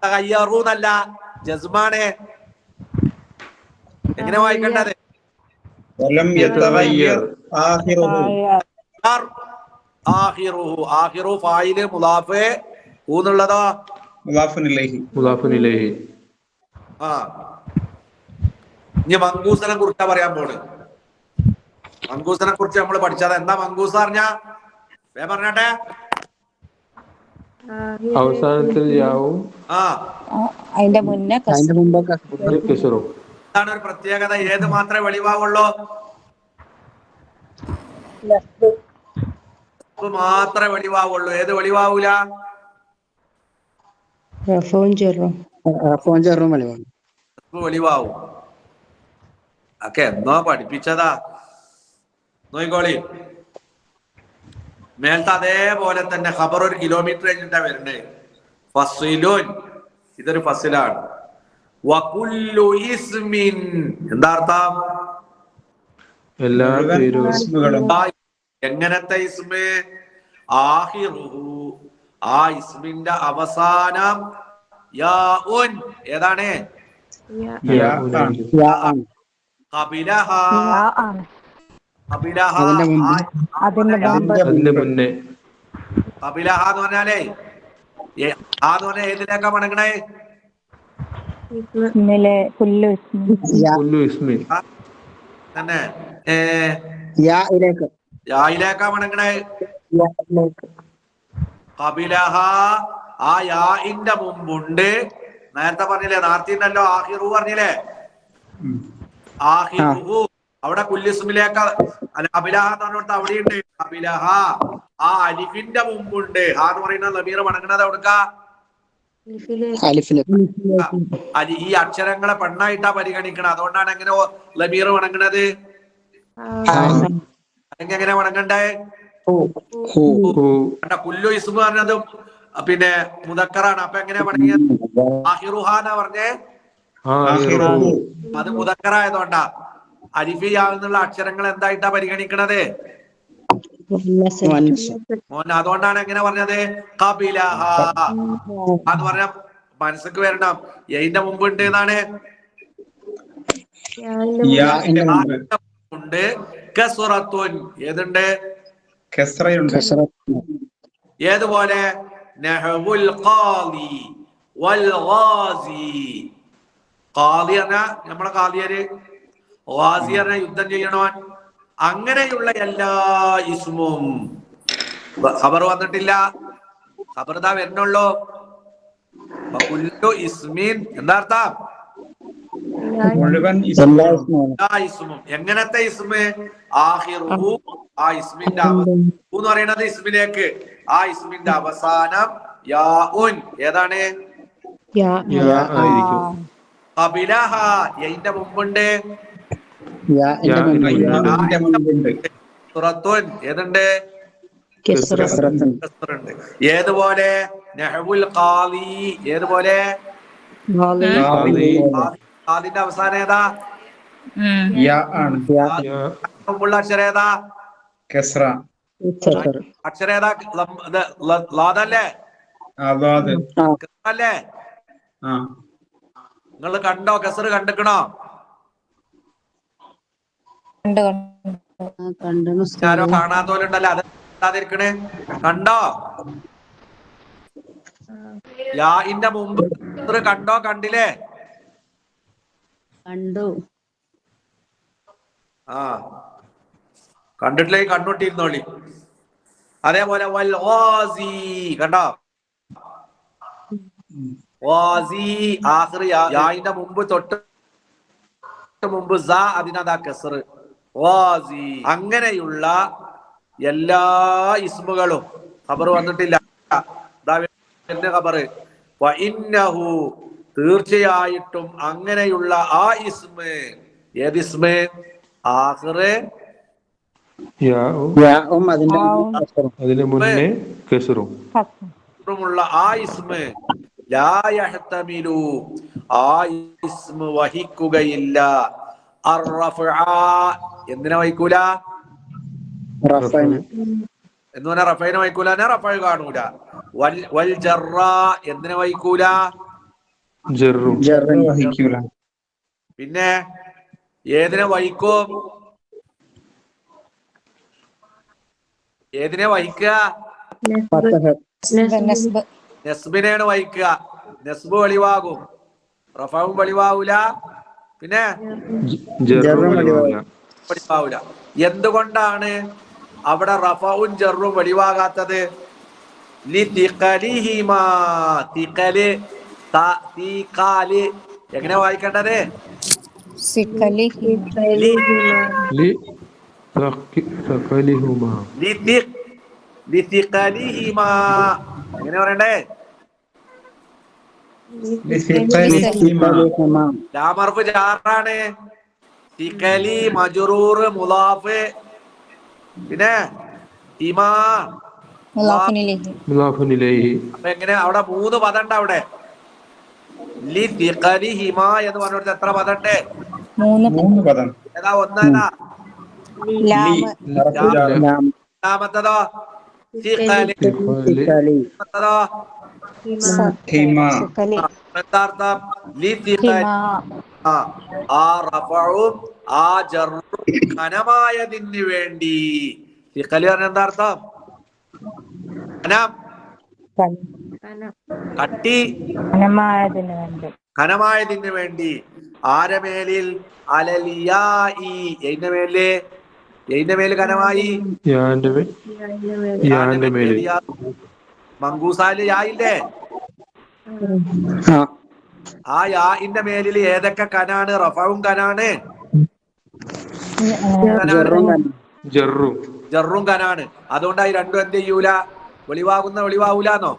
യതഗയ്യറൂന്നല്ല, ജസ്മാണ്. എങ്ങനെ വായിക്കേണ്ടത്? വലം യതഗയ്യർ ആഖിറുഹു. ആഖിറു ഫായില് മുളാഫ് ഊന്നുള്ളതോ മുളാഫുൻ ഇലൈഹി. ഇനി മങ്കൂസിനെ കുറിച്ചാ പറയാൻ പോണ്. മങ്കൂസിനെ കുറിച്ച് നമ്മൾ പഠിച്ചത് എന്താ? മങ്കൂസ് പറഞ്ഞാ പറഞ്ഞാട്ടെ. അവസാനത്തിൽ യാവും അതിന്റെ മുന്നേ ഇതാണ് ഒരു പ്രത്യേകത. ഏത് മാത്രമേ വെളിവാവുള്ളൂ? മാത്രമേ വെളിവാവുള്ളൂ. ഏത് വെളിവാവൂല? വെളിവാവും. ഒക്കെ എന്നോ പഠിപ്പിച്ചതാ. നോയിക്കോളി. മേലത്തെ അതേപോലെ തന്നെ ഖബർ ഒരു കിലോമീറ്റർ കഴിഞ്ഞിട്ടാ വരുന്നത്. ഫസ്ലുൻ ഇതൊരു ഫസിലാണ്. വകുല്ലു ഇസ്മിൻ എന്താ അർത്ഥം? എല്ലാ പേരും എങ്ങനത്തെ ഇസ്മ്? ആഹിറുഹു, ആ ഇസ്മിന്റെ അവസാനം യാഉൻ, ഏതാണ്? യാ ആണ്. ഖബിലഹ, യാ ആണ്. ഖബിലഹ, അതിന്റെ മുമ്പ്. അതിന്റെ മുന്നേ ഖബിലഹ എന്ന് പറഞ്ഞാലേ ആന്ന് പറഞ്ഞാൽ ഏതിലേക്കാ മടങ്ങണേ? ഇസ്മിലെ കുല്ലു ഇസ്മി. കുല്ലു ഇസ്മിൻ തന്നെ യായിലേക്ക്. യായിലേക്കാ മടങ്ങണേ. ഖബിലഹ, ആ യാഇന്റെ മുമ്പുണ്ട്. നേരത്തെ പറഞ്ഞില്ലേ, നാർത്തിണ്ടല്ലോ, ആഹിറു പറഞ്ഞില്ലേ, ആഹിറുഹു അവിടെ കുല്ലിസ്മിലേക്ക് അല്ല, ഖബിലഹ എന്ന് പറഞ്ഞിടത്ത് അവിടെയുണ്ട്. ഖബിലഹ, ആ അലിഫിന്റെ മുമ്പുണ്ട്. ആ എന്ന് പറയുന്ന ലമീർ മടങ്ങണത് എവിടുക്കാ? അലിഫിലേക്ക്. ഈ അക്ഷരങ്ങളെ പെണ്ണായിട്ടാ പരിഗണിക്കണം. അതുകൊണ്ടാണ് എങ്ങനെ ലമീർ മടങ്ങണത്. അല്ലെങ്കിൽ എങ്ങനെ മടങ്ങണ്ടേ? ഹു. കുല്ലു ഇസ്മു പറഞ്ഞതും പിന്നെ മുദക്കറാണ്. അപ്പൊ എങ്ങനെയാ മടങ്ങിയത്? ആഹിറുഹാന പറഞ്ഞേ, ആഹിറുഹു അത് മുദക്കറായതുകൊണ്ടാ. അലിഫിയാവുന്നുള്ള അക്ഷരങ്ങൾ എന്തായിട്ടാ പരിഗണിക്കണത്? മോൻ, അതുകൊണ്ടാണ് എങ്ങനെ പറഞ്ഞത്? ഖബിലഹ എന്ന് പറഞ്ഞ മനസ്സിക്ക് വരണം. എന്റെ മുമ്പ് ഉണ്ട് എന്നാണ്. യാഇന്റെ മുമ്പ് ഉണ്ട് കസ്റത്തുൻ, ഏതുണ്ട്? കസ്റയുണ്ട്. ഏതുപോലെ? നഹ്വുൽ ഖാലി വൽ ഗാസി. ഖാലി പറഞ്ഞ നമ്മളെ ഖാലിയര്, ഗാസി പറഞ്ഞ യുദ്ധം ചെയ്യണവൻ. അങ്ങനെയുള്ള എല്ലാ ഇസ്മും ഖബർ വന്നിട്ടില്ല. ഖബർ ദാ വരുന്നുള്ളൂ. കുല്ലു ഇസ്മിൻ എന്താ അർത്ഥം? മുഴുവൻ എല്ലാ ഇസ്മും. ഇസ്മും. എങ്ങനത്തെ ഇസ്മ്? ആഹിറുഹു, ആ ഇസ്മിന്റെ അവസാനം എന്ന് പറയുന്നത് ഇസ്മിലേക്ക്, ആ ഇസ്മിന്റെ അവസാനം യാഉൻ, ഏതാണ്? യാ ആയിരിക്കും. ഖബിലഹ, യന്റെ മുമ്പുണ്ട്. യാഇന്റെ യാഇന്റെ മുമ്പുണ്ട്. സുറത്തുൻ, ഏതുണ്ട്? കസ്റത്തുൻ. കസ്റുണ്ട്. ഏതുപോലെ? നഹ്വുൽ ഖാലി, ഏതുപോലെ? ഖാലിന്റെ അവസാനം ഏതാ? യാ ആണ്. മുമ്പുള്ള അക്ഷരം ഏതാ? കസ്റ. അക്ഷരം ഏതാ? ലാദല്ലേ? അതാത്. അല്ലേ? ആ നിങ്ങൾ കണ്ടോ? കസറ് കണ്ടിക്കണോ? ആരോ കാണാത്തോലുണ്ടല്ലോ, അത് കാണാതിരിക്കണേ. കണ്ടോ? യാഇന്റെ മുമ്പ് കസറ് കണ്ടോ? കണ്ടില്ലേ? കണ്ടു. ആ, കണ്ടിട്ടില്ലെങ്കിൽ കണ്ണുട്ടിരുന്നോളി. അതേപോലെ വൽ ഗാസി, കണ്ടോ? ഗാസി, ആഖിർ യാഇന്റെ മുമ്പ് തൊട്ട് മുമ്പ് സ, അതിനതാ കസറ്. ഗാസി. അങ്ങനെയുള്ള എല്ലാ ഇസ്മുകളും ഖബർ വന്നിട്ടില്ല. ഖബർ വഇന്നഹു, തീർച്ചയായിട്ടും അങ്ങനെയുള്ള ആ ഇസ്മ്, ഏത് ഇസ്മ്? ആഖിർ യാഉം അതിന് മുന്നേ കസ്റും ഉള്ള ആ ഇസ്മ് ലാ യഹ്തമിലു, ആ ഇസ്മ് വഹിക്കുകയില്ല. അർറഫഅ, എന്തിനെ വഹിക്കൂല? എന്ന് പറഞ്ഞാൽ റഫൈനെ വഹിക്കൂല, റഫൈ കാണൂല. വൽ ജറ, എന്തിനെ വഹിക്കൂല? ജറും വഹിക്കൂല. പിന്നെ ഏതിനെ വഹിക്കും? ഏതിനെ വഹിക്കുക? നെസ്ബിനെയാണ് വഹിക്കുക. നെസ്ബ് വെളിവാകും, റഫവും വെളിവാവൂല, പിന്നെ ജറും വെളിവാവൂല. എന്തുകൊണ്ടാണ് അവിടെ റഫവും ജറും വെളിവാകാത്തത്? എങ്ങനെ വായിക്കേണ്ടത്? എങ്ങനെ പറയണ്ടേ? ലാമർഫ് ജാറാണ്. തിഖലി മജ്റൂർ മുളാഫ്, പിന്നെ ഹിമാ മുളാഫുൻ ഇലൈഹി. അപ്പൊ എങ്ങനെ? അവിടെ 3 പദം ഉണ്ട്. അവിടെ ലി തിഖലി ഹിമാ എന്ന് പറഞ്ഞിട്ട് എത്ര പദം ഉണ്ട്? 3 പദം. ഏതാ? ഒന്നേതാ? രണ്ടാമത്തതോ സിഖലി. സിഖലി രണ്ടാമത്തതോ ഹിമ സുഖലി എന്താർത്ഥം ലിസിഖലി. ഹിമ ആ റഫഉം ആ ജറും ഘനമായതിന് വേണ്ടി. സിഖലി പറഞ്ഞ എന്താർത്ഥം? ഘനം, കട്ടി, ഘനമായതിന് വേണ്ടി. ഘനമായതിന് വേണ്ടി. ആരമേലിൽ അലലിയായി എന്റെ മേല്, എന്റെ മേല് ഘനമായി. യാന്റെ യാന്റെ മേല് മങ്കൂസാല് യായില്ലേ? ആ ആ യാഇന്റെ മേലിൽ ഏതൊക്കെ കനാണ്? റഫവും കനാണ്, ജറും കനം ജറും ജറും കനാണ്. അതുകൊണ്ടായി രണ്ടും എന്ത് ചെയ്യൂല? വെളിവാകൂലാന്നോ?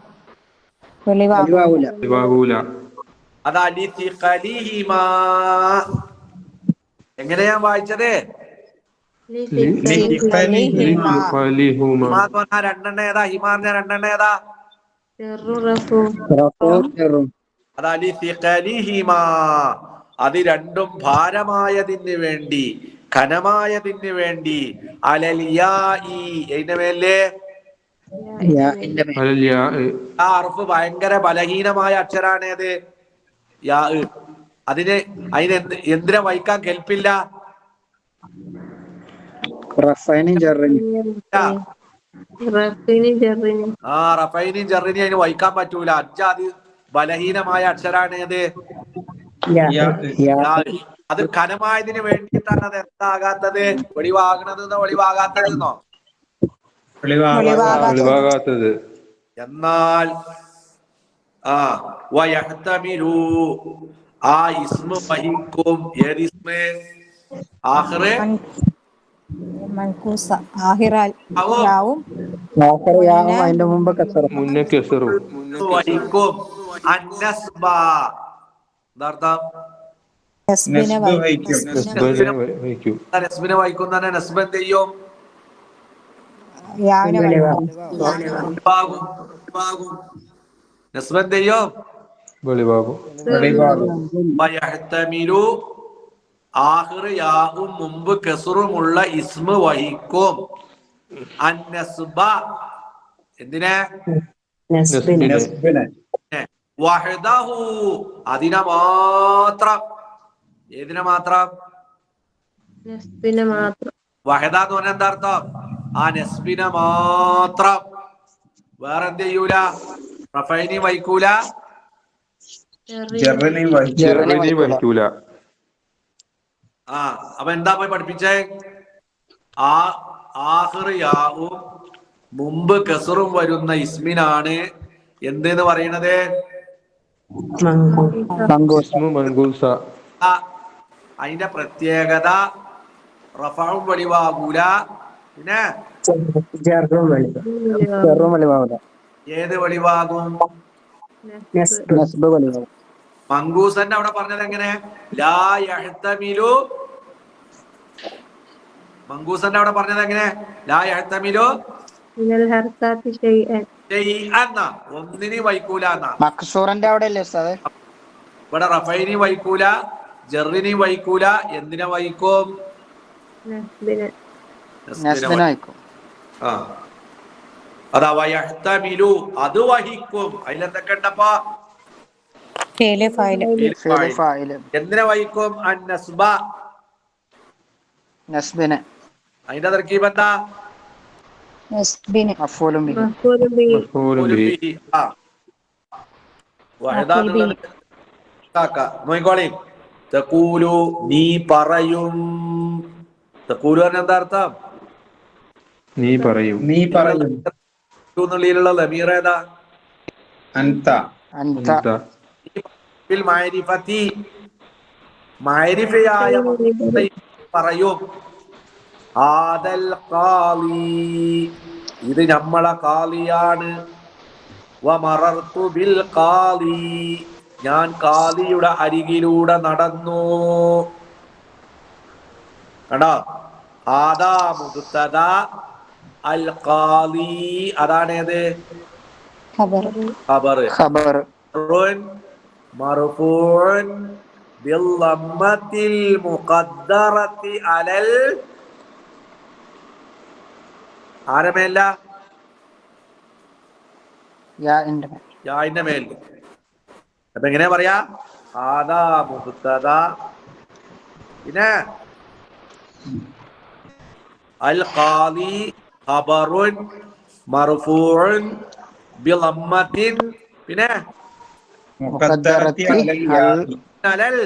വെളിവാകും. ഒഴിവാവൂല. വിവാകൂല. അതാ ലിസിഖലിഹിമാ. എങ്ങനെയാ വായിച്ചത്? ലിസിഖലിഹുമ. ഹിമാ എന്ന് പറഞ്ഞാൽ രണ്ടെണ്ണ ഏതാ? ഹിമാറിന്റെ രണ്ടെണ്ണ ഏതാ? റഫൂം ജറും അതാ ലിസിഖലിഹിമാ. അത് രണ്ടും ഭാരമായതിന് വേണ്ടി, ഘനമായതിന് വേണ്ടി. അലലിയായി എന്റെ മേലെ യാ ഇന്റെ മേൽ അലൽ യാ ആ അർഫ് ഭയങ്കര ബലഹീനമായ അക്ഷരാണ് ഏത്? യാ. അതിന് എന്തിനെ വഹിക്കാൻ കെൽപ്പില്ല? റഫൈനും ജറിനും ആ റഫൈനും ജറിനും അതിന് വഹിക്കാൻ പറ്റൂല. അജ്ജാത് ബലഹീനമായ അക്ഷരാണ് ഏത്? യാ യാ യാ. അത് ഘനമായതിന് വേണ്ടിയിട്ടാണ് അത് എന്താകാത്തത്? വെളിവാകണത് വെളിവാകാത്തത് എന്നോ? വെളിവാകാത്തത്. എന്നാൽ ആ വയഹ്തമിലു ആ ഇസ്മ വഹിക്കും. ഏത് ഇസ്മ? ആഖിറ് മൻകൂസ ആഹിറാൽ യാവും ആഖിർ യാവും അതിന്റെ മുമ്പ് കസറും മുന്നേ കെസറും. വഹിക്കും. അന്നസ്ബ എന്താർത്ഥം? നസ്ബിനെ നസ്ബ് വഹിക്കും. നസ്ബനെ വഹിക്കും. നസ്ബിനെ വഹിക്കും തന്നെ. നസ്ബ് എന്ത് ചെയ്യും? യാവിനെ വഹിക്കും. വെളിവാകും. നസ്ബ് എന്ത് ചെയ്യും? വെളിവാകും. വെളിവാകും. വയഹ്തമിലു ആഖിറ് യാവും മുമ്പ് കസറുമുള്ള ഇസ്മ വഹിക്കും. അന്നസ്ബ എന്തിനെ? നസ്ബിനെ. നസ്ബിനെ വഹദഹു അതിനെ മാത്രം. ഏതിനെ മാത്രം? വഹദ എന്ന് പറഞ്ഞാൽ എന്താ അർത്ഥം? ആ നസ്ബിനെ മാത്രം. വേറെ എന്ത് ചെയ്യൂല? റഫൈനി വഹിക്കൂല, ജറിനെയും വഹിക്കും. ജറിനെ വഹിക്കൂല. ആ അപ്പൊ എന്താ പോയി പഠിപ്പിച്ചേ? ആ ആഖിറ് യാവും മുമ്പ് കസറും വരുന്ന ഇസ്മിനാണ് എന്തെന്ന് പറയണത്? മങ്കൂസ് ഇസ്മു മൻകൂസ. അതിന്റെ പ്രത്യേകത റഫഉം വെളിവാകൂല, പിന്നെ ജറും വെളിവാവൂല. ഏത് വെളിവാകും? നസ്ബ് വെളിവാവും. മങ്കൂസന്റെ അവിടെ പറഞ്ഞത് എങ്ങനെ? ലാ യഹ്തമിലു. മങ്കൂസന്റെ അവിടെ പറഞ്ഞത് എങ്ങനെ? ലാ യഹ്തമിലു ഷൈഅന്ന. ഒന്നിനെയും വഹിക്കൂല എന്നാ. മക്സൂറിന്റെ അവിടെ അല്ലേ ഉസ്താദ്? ഇവിടെ റഫൈനെയും വഹിക്കൂല, ജറിനെയും വഹിക്കൂല. എന്തിനെ വഹിക്കും? നസ്ബിനെ വഹിക്കും. ആ അതാ വയഹ്തമിലു അത് വഹിക്കും. അതിലെന്തൊക്കെ ഉണ്ടപ്പോ? ഫേല് ഫായില് ഫായില് എന്തിനെ വഹിക്കും? അന്നസ്ബ. നസ്ബിനെ അതിന്റെ തർക്കീബ് എന്താ? നസ്ബിന് മഫ്ഊലും ബിഹി മഫ്ഊലും ബിഹി. ആ വഹദ എന്നുള്ളത് നോയിക്കോളി. തഖൂലു നീ പറയും. തഖൂലു പറഞ്ഞ എന്താ അർത്ഥം? നീ പറയും. നീ പറയും. എന്നുള്ളിലുള്ള ലമീർ ഏതാ? അൻത അൻത അന്ത. ഫിൽ മഅരിഫത്തി മഅരിഫയായ പറയും. ആദൽ ഖാലി ഇത് നമ്മളെ ഖാലിയാണ്. വമറർതു ബിൽ ഖാലി ഞാൻ ഖാലിയുടെ അരികിലൂടെ നടന്നു. കണ്ടോ? ആദാ മുബ്തദ, അൽ ഖാലി അതാണേത്? ഖബർ ഖബർ. ഖബർ മർഫൂഉൻ ബിൽ ലമ്മത്തിൽ മുഖദ്ദറത്തി അലൽ ആരെ മേല? യാഇന്റെ മേൽ. അപ്പൊ എങ്ങനെയാ പറയാ? ആദാ മുബ്തദ, പിന്നെ അൽ ഖാദി ഖബറുൻ മർഫൂഉൻ ബിളമ്മത്തിൻ, പിന്നെ മുഖദ്ദറത്തി അലൽ യാഇ അലൽ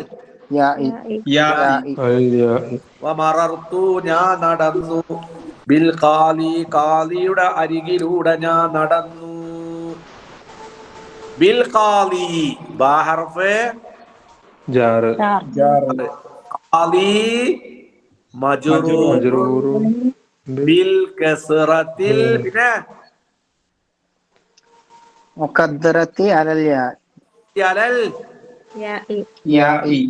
യാഇ യാഇ വമറർതു, ഞാൻ നടന്നു, ബിൽ ഖാലി, ഖാലിയുടെ അരികിലൂടെ ഞാൻ നടന്നു. ബിൽ ഖാലി ബാ ഹർഫ് ജാറ് ജാറ് ഖാലി മജ്റൂർ മജ്റൂറും ബിൽ കസ്റത്തിൽ, പിന്നെ മുഖദ്ദറത്തി അലൽ യാഇ അലൽ യാഇ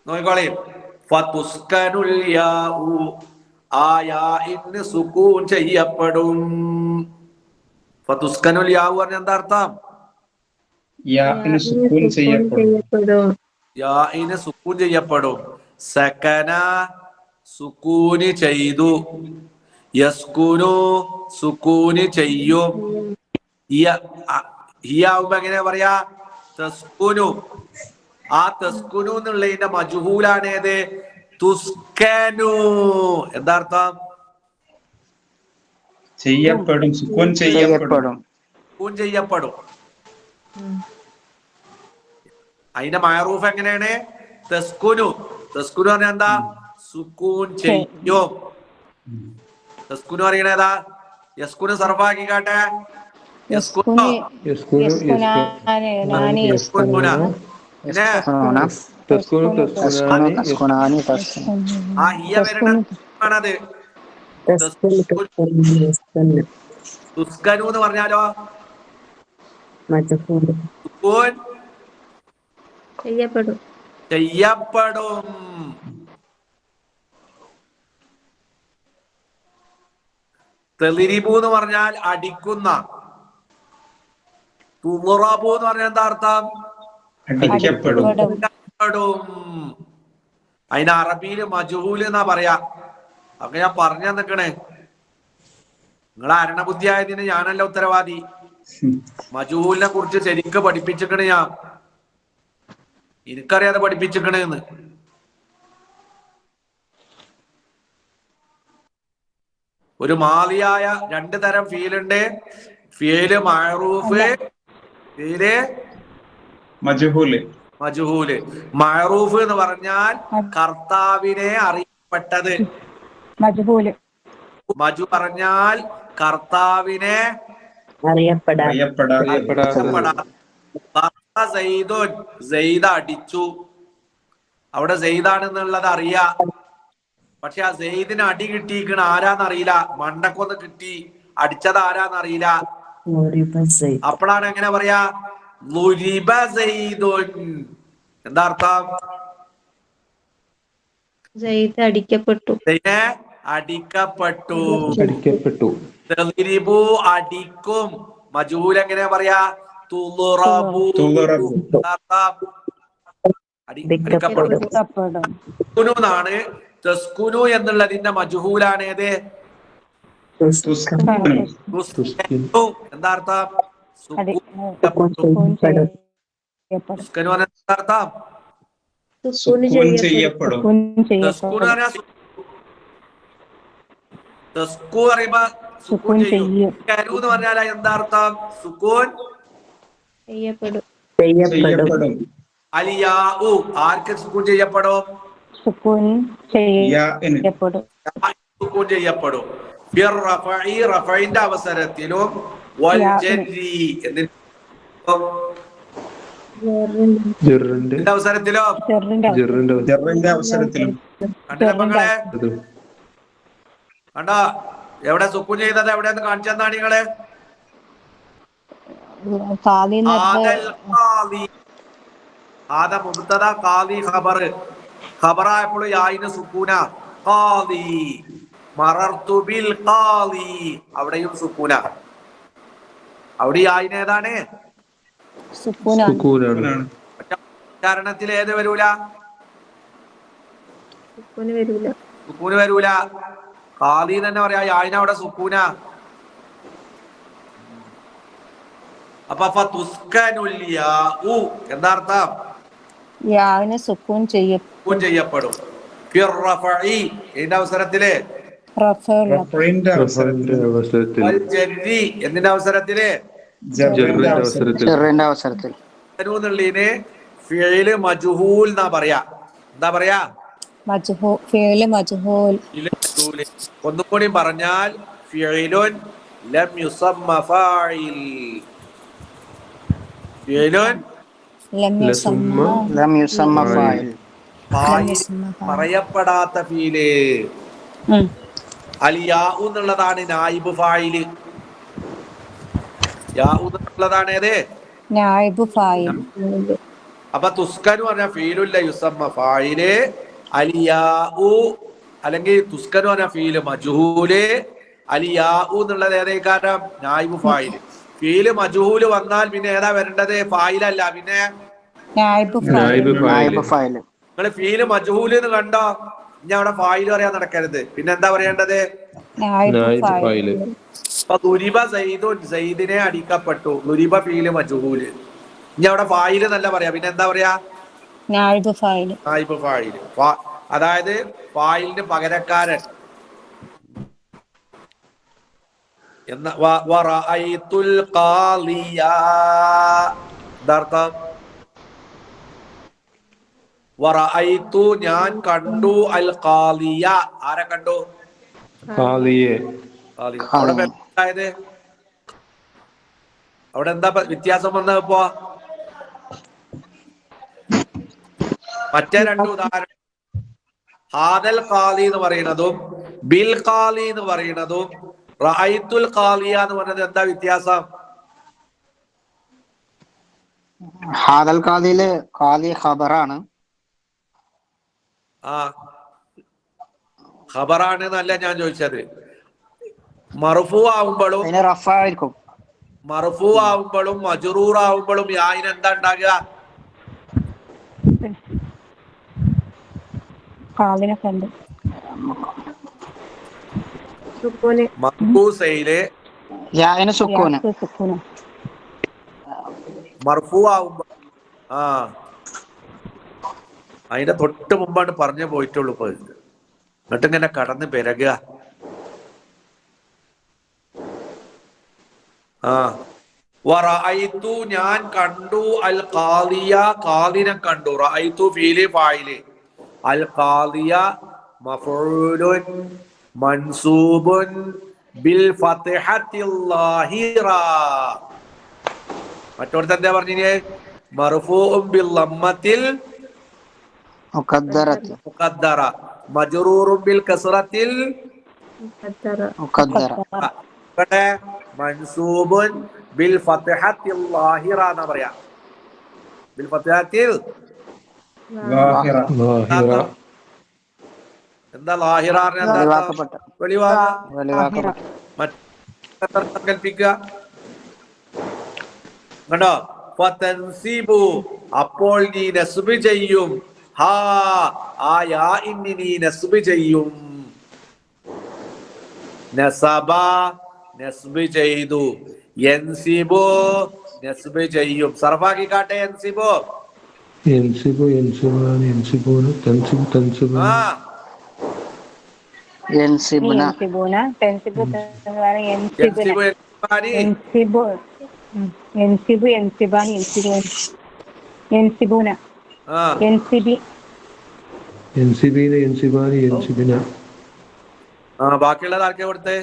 നോക്കിക്കോളി. ഫതുസ്കനുൽ യാഉ, ആ യാഇന് സുകൂൻ ചെയ്യപ്പെടും. ഫതുസ്കനുൽ യാഉ പറഞ്ഞ എന്താ അർത്ഥം? യാഇന് സുക്കൂൻ ചെയ്യപ്പെടും. യാഇന് സുക്കൂൻ ചെയ്യപ്പെടും. സകന സുക്കൂന് ചെയ്തു, യസ്കുനു സുക്കൂന് ചെയ്യും. ഹിയാവുമ്പോ എങ്ങനെയാ പറയാ? തസ്കുനു. ആ തസ്കുനു എന്നുള്ളതിന്റെ മജ്ഹൂലാണ് ഏത്? തുസ്കനു. എന്താ അർത്ഥം? ചെയ്യപ്പെടും, സുക്കൂൻ ചെയ്യപ്പെടും. സുക്കൂൻ ചെയ്യപ്പെടും. അതിന്റെ മഅറൂഫ് എങ്ങനെയാണ്? തസ്കുനു. തസ്കുനു പറഞ്ഞാൽ എന്താ? സുക്കൂൻ ചെയ്യും. തസ്കുനു പറയണേതാ? യസ്കുനു സർഫാക്കി കാട്ടെ. യസ്കുനു പിന്നെ തസ്കുനാനി ആ ഹിയ വരണത് തുസ്കനു എന്ന് പറഞ്ഞാലോ സുക്കൂൻ ചെയ്യപ്പെടും. തെളിരിബു എന്ന് പറഞ്ഞാൽ അടിക്കുന്ന. തുറബു എന്ന് പറഞ്ഞാൽ എന്താ അർത്ഥം? അടിക്കപ്പെടും. അതിന് അറബിയില് മജ്ഹൂൽ എന്നാ പറയാ. അതൊക്കെ ഞാൻ പറഞ്ഞു തന്നിക്കണേ. നിങ്ങൾ അരണബുദ്ധി ആയതിന് ഞാനല്ല ഉത്തരവാദി. മജ്ഹൂലിനെ കുറിച്ച് ശരിക്ക് പഠിപ്പിച്ചിക്കണ് ഞാൻ. എനിക്കറിയാതെ പഠിപ്പിച്ചിക്കണെന്ന്. ഒരു മാലിയായ രണ്ട് തരം ഫീലുണ്ട്. Feel മഅറൂഫ്, feel മജ്ഹൂല്. മഅറൂഫ് എന്ന് പറഞ്ഞാൽ കർത്താവിനെ അറിയപ്പെട്ടത്. മജു പറഞ്ഞാൽ കർത്താവിനെ അറിയപ്പെടാത്തത്. സെയ്ദ് അടിച്ചു. അവിടെ സെയ്ദാണെന്നുള്ളത് അറിയാം. പക്ഷെ ആ സെയ്ദിന് അടി കിട്ടിയിരിക്കണ ആരാന്നറിയില്ല. മണ്ടക്കൊന്ന് കിട്ടി, അടിച്ചത് ആരാന്നറിയില്ല. അപ്പോഴാണ് എങ്ങനെ പറയാ? ളുരിബ സെയ്ദുൻ. എന്താ അർത്ഥം? അടിക്കപ്പെട്ടു. അടിക്കപ്പെട്ടു. തെളിരിബു അടിക്കും. മജൂൽ എങ്ങനെ പറയാ? തുളുറബു. അടിക്കപ്പെടും. ാണ് തസ്കുനു എന്നുള്ളതിന്റെ മജ്ഹൂലാണ് ഏത്? എന്താ അർത്ഥം? സുക്കൂൻ ചെയ്യപ്പെടും. സുക്കൂൻ ചെയ്യും. എന്ന് പറഞ്ഞാൽ എന്താ അർത്ഥം? സുക്കൂൻ ചെയ്യപ്പെടും. അലിയാഉ ആർക്ക് സുക്കൂൻ ചെയ്യപ്പെടും? ചെയ്യപ്പെടും. റഫഇന്റെ അവസരത്തിലും വൽ ജർരി എന്നതിന്റെ അവസരത്തിലും കണ്ടോ? എവിടെ സുക്കൂൻ ചെയ്തത്? എവിടെയെന്ന് കാണിച്ചു തന്നാണ് നിങ്ങള്. മുബ്തദ, ഖാദി ഖബർ. ഖബറായപ്പോൾ യായിന് സുക്കൂന. ഖാദി മറർതു ബിൽ ഖാദി, അവിടെയും സുക്കൂന. അവിടെ യായിന് ഏതാണ്? ഉച്ചാരണത്തിൽ ഏത് വരൂല? സുക്കൂന് വരൂല. ഖാലി തന്നെ പറയാ യായിന അവിടെ സുക്കൂന. അപ്പൊ തുസ്കനുൽ യാഉ എന്താ അർത്ഥം? യാവിനെ സുക്കൂൻ ചെയ്യപ്പെടും. ഫിർ റഫഇ ഏതിന്റെ അവസരത്തില്? റഫഇന്റെ റഫഇന്റെ അവസരത്തിൽ, അവസരത്തിൽ, വൽ ജർരി എന്തിന്റെ അവസരത്തില്? ജറിന്റെ അവസരത്തിൽ. ചെറിന്റെ അവസരത്തിൽ. എന്നുള്ളതിന് ഫിഇല് മജ്ഹൂൽ എന്നാ പറയാ. എന്താ പറയാ? ഫിഇല് മജ്ഹൂൽ. ഒന്നുകൂടി പറഞ്ഞാൽ ഫിഇലുൻ ലം യുസമ്മ ഫാഇൽ. ഫിഇലുൻ ലം യുസമ്മ ലം യുസമ്മ ഫാഇൽ. ഫാഇൽ പറയപ്പെടാത്ത ഫീല്. അൽ യാഉ എന്നുള്ളതാണ് നായിബ് ഫായില്. യാഉ എന്നുള്ളതാണ് ഏത്? നായിബ് ഫായിൽ. അപ്പൊ തുസ്കനു പറഞ്ഞ ഫീലുല്ല യുസമ്മ ഫായില്. അൽ യാഉ അല്ലെങ്കിൽ തുസ്കനു പറഞ്ഞ ഫീല് മജ്ഹൂല്. അൽ യാഉ എന്നുള്ളത് ഏതേക്കാരം? നായിബ് ഫായില്. ഫീല് മജ്ഹൂല് വന്നാൽ പിന്നെ ഏതാ വരേണ്ടത്? ഫായിലല്ല, പിന്നെ നായിബ് നായിബ് ഫായില്. നായിബ് ഫാഇൽ. നിങ്ങൾ ഫീല് മജ്ഹൂല് എന്ന് കണ്ടോ, ഇനി അവിടെ ഫായില് പറയാൻ നടക്കരുത്. പിന്നെ എന്താ പറയേണ്ടത്? നായിബ് ഫായില്. അപ്പൊ ദുരിബ സൈദുൻ സൈദിനെ അടിക്കപ്പെട്ടു. ദുരിബ ഫീല് മജ്ഹൂല്. ഇനി അവിടെ ഫായില് എന്നല്ല പറയാ, പിന്നെ എന്താ പറയാ? നായിബ് ഫായിൽ. നായിബ് ഫായില്. അതായത് ഫായിലിന് പകരക്കാരൻ എന്ന. വറഅയ്തുൽ ഖാളിയ എന്താർത്ഥം? വറഅയ്തു ഞാൻ കണ്ടു, അൽ ഖാളിയ ആരെ കണ്ടു? ഖാദിയെ. ഖാളി. അവിടെ എന്തായത്? അവിടെ എന്താ വ്യത്യാസം വന്നത്? ഇപ്പോ മറ്റേ രണ്ട് ഉദാഹരണം ഹാദൽ ഖാലി എന്ന് പറയുന്നതും ബിൽ ഖാലി എന്ന് പറയുന്നതും റഅയ്തുൽ ഖാലിയ എന്ന് പറയുന്നത് എന്താ വ്യത്യാസം? ഹാദൽ ഖാദിയില് ഖാദി ഖബറാണ്. ആ ഖബറാണ് എന്നല്ല ഞാൻ ചോദിച്ചത്. മർഫൂ ആവുമ്പോഴും അതിന് റഫായിരിക്കും. മർഫൂ ആവുമ്പോഴും മജ്റൂർ ആവുമ്പോഴും യായിന് എന്താ ഉണ്ടാകുക? ഖാദിനെ കണ്ടു. മർഫൂസയില് യാഇന് സുക്കൂന്. മർഫൂ ആവുമ്പോ അതിന്റെ തൊട്ട് മുമ്പാണ് പറഞ്ഞു പോയിട്ടുള്ളൂ. ഇപ്പൊ എന്നിട്ട് ഇങ്ങനെ കടന്ന് പെരകുക. വറഅയ്തു ഞാൻ കണ്ടു, അൽ ഖാദിയ ഖാദിനെ കണ്ടു. റഅയ്തു ഫീല് ഫായില്. അൽ ഖാദിയ മഫ്ഊലുൻ മൻസൂബുൻ ബിൽ ഫത്ഹത്തിൽ ളാഹിറ. മറ്റോടത്ത് എന്താ പറഞ്ഞിനെ? മർഫൂഉൻ ബിൽ ലമ്മത്തിൽ മുഖദ്ദറത്തി. മുഖദ്ദറ മജ്റൂറുൻ ബിൽ കസ്റത്തിൽ മുഖദ്ദറ. ഇവിടെ മൻസൂബുൻ ബിൽ ഫത്ഹത്തിൽ ളാഹിറ എന്നാ പറയാ. ബിൽ ഫത്ഹത്തിൽ ലാഹിറ. ലാഹിറ. എന്താ ലാഹിറ? വെളിവാക്കപ്പെട്ട. വെളിവാക്കുക, കൽപ്പിക്കുക. കണ്ടോ? ഫതൻസിബു അപ്പോൾ നീ നസ്ബ് ചെയ്യും. ഹാ ആ യാ ഇന്നി നീ നസ്ബ് ചെയ്യും. നസബ നസ്ബ് ചെയ്തു. യൻസിബു നസ്ബ് ചെയ്യും. സർഫാക്കി കാട്ടെ. യൻസിബു യൻസിബു യൻസിബാൻ യൻസിബൂന തൻസിബു തൻസിബാൻ. യൻസിബ്ന. യൻസിബു യൻസിബീന യൻസിബാൻ യൻസിബിന. ബാക്കിയുള്ളത് ആർക്കെ കൊടുത്തേ?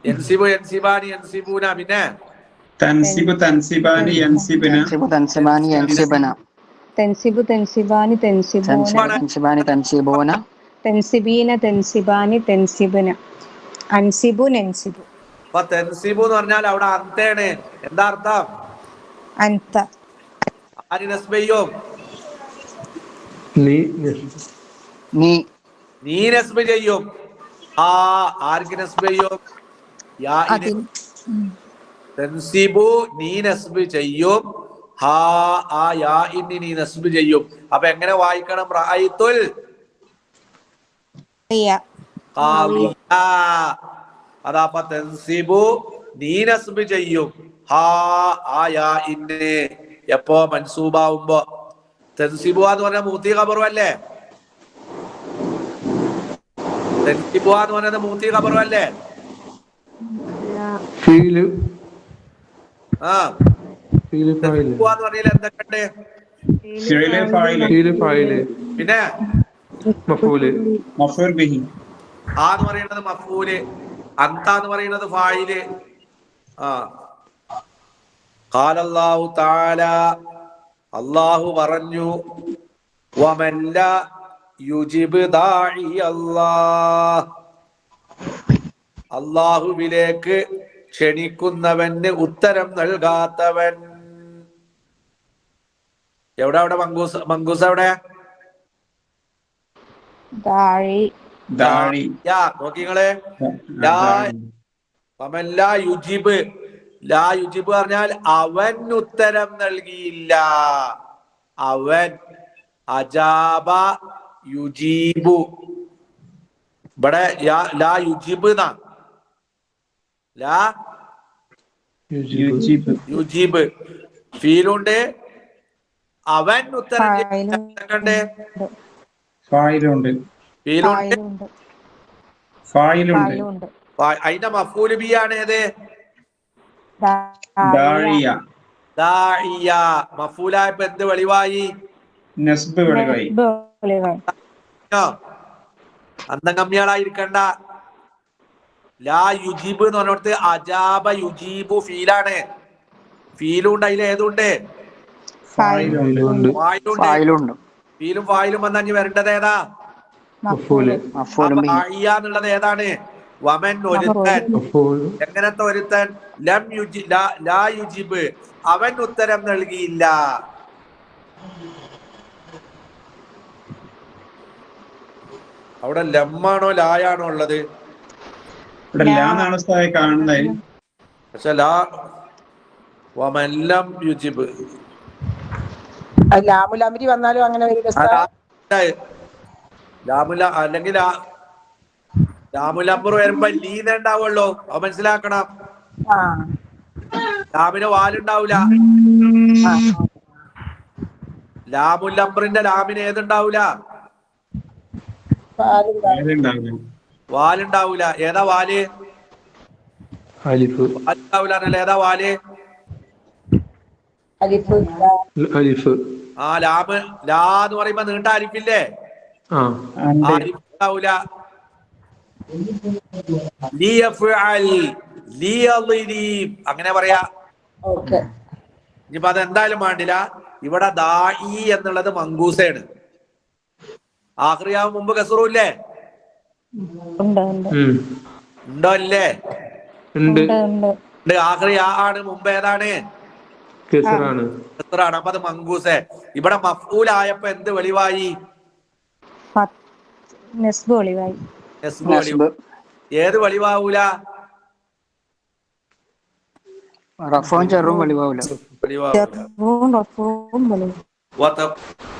യൻസിബു യൻസിബാനി യൻസിബൂന. പിന്നെ തൻസിബു തൻസിബാനി യൻസിബിന. തൻസിബു തൻസിബാനി യൻസിബന. തെൻസിബു തെൻസിബാനി തെൻസിബൂന. തൻസിബാനി തൻസിബൂന. തെൻസിബീന തെൻസിബാനി തെൻസിബുന. അൻസിബു നൻസിബു. അപ്പൊ തെൻസിബു എന്ന് പറഞ്ഞാൽ അവിടെ അന്തേണ്. എന്താ അർത്ഥം? അൻത. ആര് നസ്ബ് ചെയ്യും? നീ. നീ നസ്ബ് ചെയ്യും. ആർക്ക് നസ്ബ് ചെയ്യും? യാഇന്. തൻസിബു നീ നസ്ബ് ചെയ്യും. ഹാ ആ യാഇന് നീ നസ്ബ് ചെയ്യും. അപ്പൊ എങ്ങനെ വായിക്കണം? റഅയ്തുൽ ഖാലിയ. അതാ തൻസിബു നീ നസ്ബ് ചെയ്യും ഹാ ആ യാ ഇന്ന് എപ്പോ മൻസൂബാവുമ്പോ. തൻസിബുവ എന്ന് പറഞ്ഞാൽ മൂത്തി ഖബറും അല്ലേ? തൻസിബുവ എന്ന് പറഞ്ഞത് മൂത്തി ഖബറും അല്ലേ? ഫീല് ആ ഫീല് ഫായില് തൻസിബുവ എന്ന് പറഞ്ഞാൽ എന്തൊക്കെയുണ്ട്? ഫിഇല് ഫായില് ഫീല് ഫായില് പിന്നെ മഫൂല് മഫൂൽ ബിഹി ആ എന്ന് പറയുന്നത് മഫൂല്, അന്ത എന്ന് പറയുന്നത് ഫായില്. ആ ഖാല അല്ലാഹു തആല അല്ലാഹു പറഞ്ഞു വമൻ ലാ യുജിബ് ദാഇ അല്ലാഹ് അല്ലാഹുവിലേക്ക് ക്ഷണിക്കുന്നവന് ഉത്തരം നൽകാത്തവൻ. എവിടെ അവിടെ മങ്കൂസ് എവിടെ? ദാഴി ദാഴി നോക്കിങ്ങളെ ദാഴി വമൻ ലാ യുജിബ്, ലാ യുജിബ് പറഞ്ഞാൽ അവൻ ഉത്തരം നൽകിയില്ല. അവൻ അജാബ യുജീബു. ഇവിടെ ലാ യുജിബ് എന്നാ, ലാ യുജീബ് യുജീബ് ഫീലുണ്ട്, അവൻ ഉത്തരം ഫായിലും ചെയ്യണ്ട്, ഫായിലുണ്ട് ഫീലുണ്ട്, ഫായിലുണ്ട് ഫായിലുണ്ട് അതിന്റെ മഫൂല് ബി ആണ് ഏത്? ദാഴിയ ദാഇയ. മഫൂലായപ്പോ എന്ത് വെളിവായി? നസ്ബ് വെളിവായി. അന്തം കമ്മിയാളായിരിക്കണ്ട. ലാ യുജീബ് എന്ന് പറഞ്ഞിടത്ത് അജാബ യുജീബു ഫീലാണ്. ഫീലുണ്ട്, അതിൽ ഏതുണ്ട്? ഫായിലുണ്ട് ഫായിലുണ്ട്. ഫായിലുണ്ട്. ഫീലും ഫായിലും വന്നു വരേണ്ടത് ഏതാ? മഫൂല് മഫൂലും ബിഹി. എന്നുള്ളത് ഏതാണ്? വമൻ ഒരുത്തൻ. മഫൂല് എങ്ങനത്തെ ഒരുത്തൻ? ലം ലാ യുജിബ് അവൻ ഉത്തരം നൽകിയില്ല. അവിടെ ലമ്മാണോ ലായാണോ ഉള്ളത്? ഇവിടെ ലാന്നാണ് ഉസ്താദെ കാണുന്നത്. പക്ഷെ ലാ വമൻ ലം യുജിബ് ലാമുലമിരി വന്നാലും അങ്ങനെ വരും ലാമുല അല്ലെങ്കിൽ ലാമുലമ്പർ വരുമ്പോ ലീന്നേ ഉണ്ടാവുള്ളൂ. അത് മനസ്സിലാക്കണം. ലാമിന് വാലുണ്ടാവൂല. ലാമുല്ലംബറിന്റെ ലാമിന് ഏതുണ്ടാവൂല? വാലുണ്ടാവൂല. ഏതാ വാല്? അലിഫ് വാലുണ്ടാവൂല. ഏതാ വാല്? അലിഫ് ആ ലാമ് ലാ എന്ന് പറയുമ്പോ നീണ്ട അലിഫില്ലേ? ആ അലിഫ് ഉണ്ടാവൂല. ലിയഫ്അൽ, ലിയദ്രിബ് അങ്ങനെ പറയാ. ഇനിയിപ്പോ അതെന്തായാലും വേണ്ടില്ല. ഇവിടെ ദാഇ എന്നുള്ളത് മങ്കൂസയാണ്. ആഖിറിയാവ് മുമ്പ് കസറൂല്ലേ? ഉണ്ടോ അല്ലേ? ഉണ്ട് ആഖിറിയാ ആണ്, മുമ്പ് ഏതാണ്? കെസറാണ്. കസറാണ്. അപ്പൊ അത് മങ്കൂസേ. ഇവിടെ മഫ്ഊലായപ്പോ എന്ത് വെളിവായി? നസ്ബ് വെളിവായി. നസ്ബ്. ഏത് വെളിവാവൂല? റഫും ചെറും വെളിവാവൂല.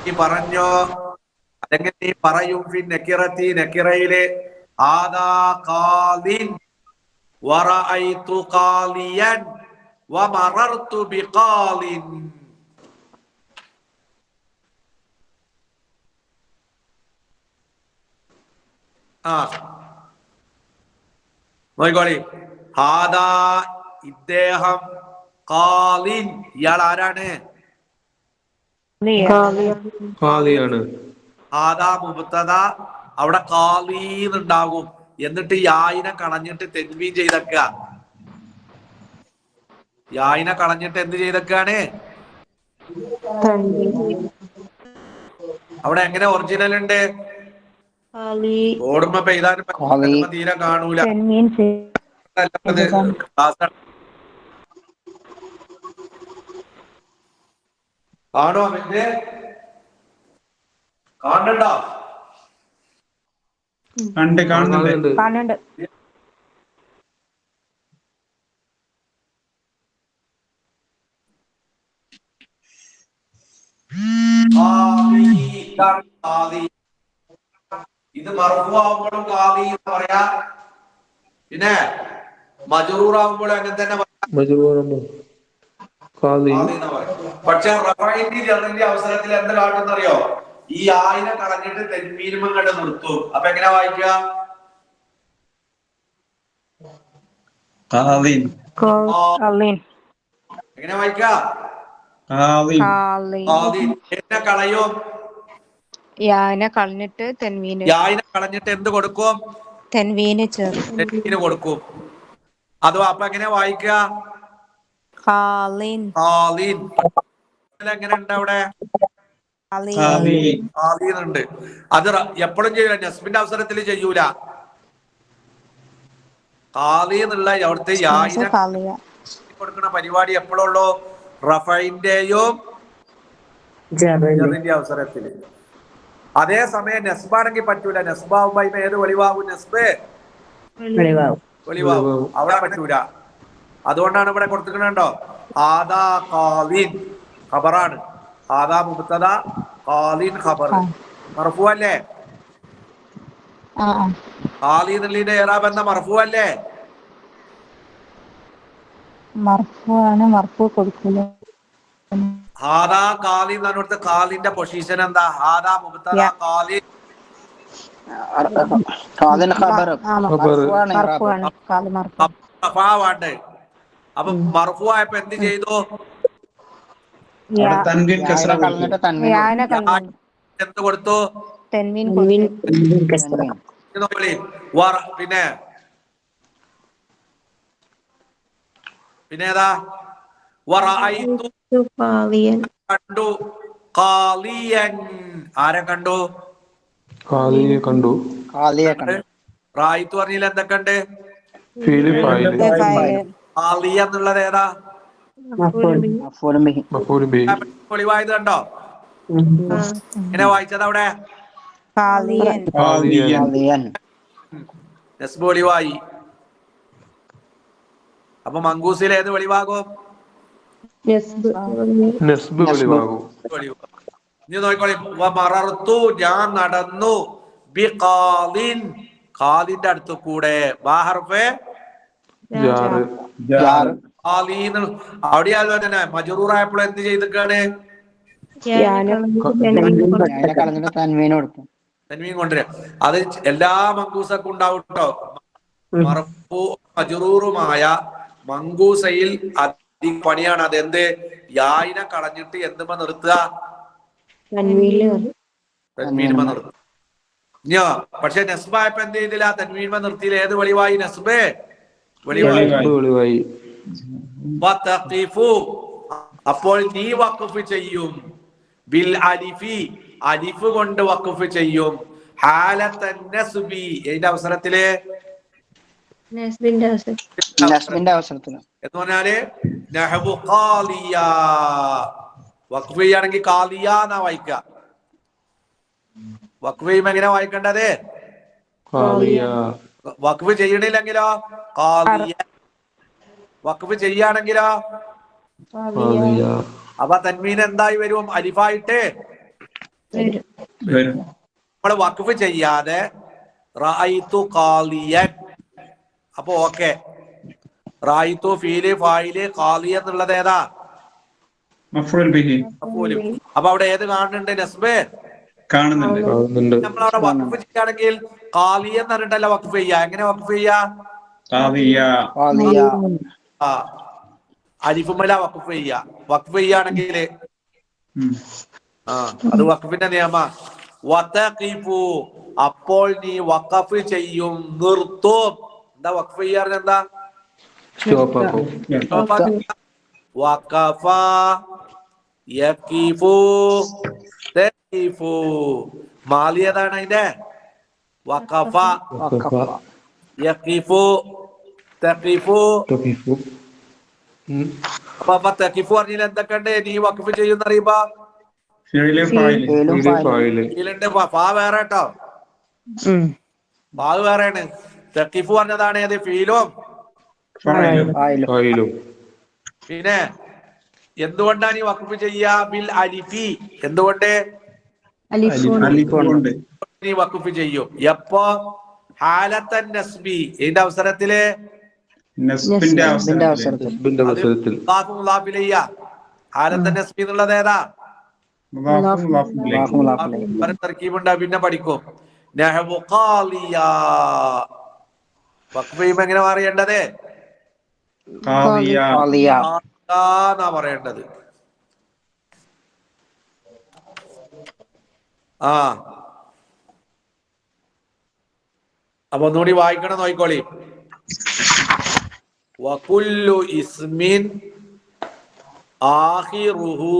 നീ പറഞ്ഞോ, അല്ലെങ്കിൽ നീ പറയും നക്കിറത്തി നക്കിറയില് ആദാ ഖാലിൻ വറഅയ്തു ഖാലിയൻ വമറർതു ബിഖാലിൻ. നോയിക്കോളി. ഹാദാ ഇദ്ദേഹം, ഖാലിൻ ഇയാൾ ആരാണ്? ഖാദിയാണ്. ഹാദാ മുബ്തദ, അവിടെ ഖാലീന്നുണ്ടാകും. എന്നിട്ട് യായിനെ കളഞ്ഞിട്ട് തെൻവീൻ ചെയ്തേക്ക. യായിനെ കളഞ്ഞിട്ട് എന്ത് ചെയ്തേക്കാണ്? അവിടെ എങ്ങനെ ഒറിജിനൽ ഉണ്ട്? ഓടുമ്പോ പെയ്താനും തീരെ കാണൂല. കാണോ അവന്റെ? കാണണ്ടോ? കാണുന്നുണ്ട്. കാണുന്നുണ്ട്. ഇത് മർഫൂ ആവുമ്പോഴും ഖാദി എന്ന് പറയാ, പിന്നെ മജ്റൂർ ആവുമ്പോഴും അങ്ങനെ തന്നെ മജ്റൂർ ഖാദി. പക്ഷെ റഫഈന്റെ ജറിന്റെ അവസരത്തിൽ എന്ത് കാട്ടുന്നറിയോ? ഈ ആയിനെ കളഞ്ഞിട്ട് തെൻവീനും കണ്ട് നിർത്തും. അപ്പൊ എങ്ങനെ വായിക്കുക? ഖാദിൻ. എങ്ങനെ വായിക്കുക? ഖാദിൻ. എന്നെ കളയും. യാനെ കളഞ്ഞിട്ട് തെൻവീന് യായിനെ കളഞ്ഞിട്ട് എന്ത് കൊടുക്കും? തെൻവീന് ചേർക്കും. തെൻവീന് കൊടുക്കും. അഥവാ അപ്പൊ എങ്ങനെ വായിക്കുക? ഖാലിൻ. ഖാലിൻ. എങ്ങനെ ഉണ്ട് അവിടെ? ഖാലിന്നുണ്ട്. അത് എപ്പോഴും ചെയ്യൂല, നസ്ബിന്റെ അവസരത്തിൽ ചെയ്യൂല. ഖാലി എന്നുള്ള അവിടുത്തെ യായിനെ കൊടുക്കുന്ന പരിപാടി എപ്പോഴുള്ളൂ? റഫൈന്റെയും ജറിന്റെ അവസരത്തിൽ. അതേസമയം നെസ്ബാണെങ്കിൽ പറ്റൂല. നെസ്ബാവുമ്പോ അതിന് ഏത് വെളിവാകും? നെസ്ബ് വെളിവാകും. അവിടെ പറ്റൂല. അതുകൊണ്ടാണ് ഇവിടെ കൊടുത്തിട്ടുണ്ടോ ആദാ ഖാലിൻ ഖബറാണ്. ആദാ മുബ്തദ ഖാലിൻ ഖബർ. മർഫൂ അല്ലേ? ഖാലി എന്നുള്ളതിന്റെ ഇറാബ് എന്താ? മർഫൂ അല്ലേ? മർഫൂ ആണ്. മർഫൂ കൊടുക്കില്ല. ഹാദാ ഖാലി എന്ന് പറഞ്ഞിടത്ത് ഖാലിന്റെ പൊസിഷൻ എന്താ? ഹാദാ മുബ്തദ ഖാലിൻ. അപ്പൊ മർഫൂ ആയപ്പോ എന്ത് ചെയ്തു? എന്ത് കൊടുത്തു? പിന്നെ ഏതാ? കണ്ടു ഖാലിയൻ. ആരെ കണ്ടു? ഖാലിയെ കണ്ടു. റായിത്ത് പറഞ്ഞില്ല എന്തൊക്കെ ഉണ്ട്? ഖാലിയ എന്നുള്ളത് ഏതാ? ഒളിവായത് കണ്ടോ? എങ്ങനെ വായിച്ചത് അവിടെ? നസ്ബ് ഒളിവായി. അപ്പൊ മങ്കൂസിൽ ഏത് വെളിവാകും? നസ്ബ് വെളിവാകും. ഇനി നോക്കിക്കോളി. മറർത്തു ഞാൻ നടന്നു ബി ഖാലിൻ ഖാലിന്റെ അടുത്ത് കൂടെ. ബാഹർഫെ അവിടെയാലോ തന്നെ മജ്റൂറായപ്പോൾ എന്ത് ചെയ്തിക്കാണ്? തൻവീൻ കൊണ്ടുവരാ. അത് എല്ലാ മങ്കൂസക്കും ഉണ്ടാവും കേട്ടോ. മജ്റൂറുമായ മങ്കൂസയിൽ അധിക പണിയാണ് അത്. എന്ത്? യായിനെ കളഞ്ഞിട്ട് എന്തുമ്പോ നിർത്തുക? തൻവീനുമ നിർത്തുക. പക്ഷെ നസ്ബായപ്പോ എന്ത് ചെയ്തില്ല? തൻവീനുമ നിർത്തിയില്ല. ഏത് വെളിവായി? നസ്ബ് വെളിവായി. അപ്പോൾ നീ വഖഫ് ചെയ്യും ബിൽ അലിഫി, അലിഫ് കൊണ്ട് വഖഫ് ചെയ്യും. ഹാലത്തൻ നസ്ബി, ഏതിന്റെ അവസരത്തില്? നസ്ബിന്റെ അവസരത്തില്. എന്ന് പറഞ്ഞാല് നഹ്വു ഖാലിയ. വഖഫ് ചെയ്യുകയാണെങ്കിൽ ഖാലിയ എന്നാ വായിക്കുക. വഖഫ് ചെയ്യുമ്പോ എങ്ങനെ വായിക്കേണ്ടത്? വഖഫ് ചെയ്യണില്ലെങ്കിലോ ഖാലിയ. വഖഫ് ചെയ്യാണെങ്കിലോ? അപ്പൊ തൻവീൻ എന്തായി വരും? അലിഫായിട്ട് നമ്മള് വഖഫ് ചെയ്യാതെ റഅയ്തു ഖാലിയൻ. അപ്പൊ ഓക്കെ. റഅയ്തു ഫീല് ഫായില് ഖാലിയ എന്നുള്ളത് ഏതാ? മഫ്ഊൽ ബിഹി. അപ്പൊ അവിടെ ഏത് കാണുന്നുണ്ട്? നസ്ബ് കാണുന്നുണ്ട്. നമ്മളവിടെ വഖഫ് ചെയ്യുകയാണെങ്കിൽ ഖാലിയ എന്ന് പറഞ്ഞിട്ടല്ല വഖഫ് ചെയ്യാ. എങ്ങനെ വഖഫ് ചെയ്യാ? അലിഫുമല വഖഫ് ചെയ്യാ. വഖഫ് ചെയ്യുകയാണെങ്കിൽ അത് വഖഫിന്റെ നിയമ. വതഖിഫു, അപ്പോൾ നീ വഖഫ് ചെയ്യും, നിർത്തും. എന്താ വഖഫ് ചെയ്യാറ്? എന്താ? വഖഫ യഖിഫു തഖിഫു. മാലിയതാണ് അതിന്റെ. വഖഫ യഖിഫു തഖിഫു. അപ്പൊ തഖിഫു പറഞ്ഞാൽ എന്തൊക്കെ ഉണ്ട്? നീ വഖഫ് ചെയ്യുന്ന അറിയുമ്പോ ഫാ വേറെ കേട്ടോ. ഫാ വേറെയാണ്. തഖിഫു പറഞ്ഞതാണ് ഏത്? ഫീലും. പിന്നെ എന്തുകൊണ്ടാണ് ഈ വഖഫ് ചെയ്യാ? ബിൽ അലിഫി. എന്തുകൊണ്ട്? നീ വഖഫ് ചെയ്യും. എപ്പോ? ഹാലത്തൻ നസ്ബി, ഇതിന്റെ അവസരത്തില് നസ്ബിന്റെ അവസരത്തിൽ നസ്ബിന്റെ അവസരത്തിൽ ഹാലത്തൻ നസ്ബി എന്നുള്ളത് ഏതാ? മുദാഫും മുദാഫും ഇലൈഹി. തർക്കീബുണ്ട്, പിന്നെ പഠിക്കും. നഹ്വു ഖാലിയ, വഖഫ് ചെയ്യുമ്പോ എങ്ങനെ പറയേണ്ടത്? ഖാദിയ. ഖാദിയ. എന്നാ പറയേണ്ടത്. ആ അപ്പൊ ഒന്നുകൂടി വായിക്കണം, നോയിക്കോളി. വകുല്ലു ഇസ്മിൻ ആഖിറുഹു,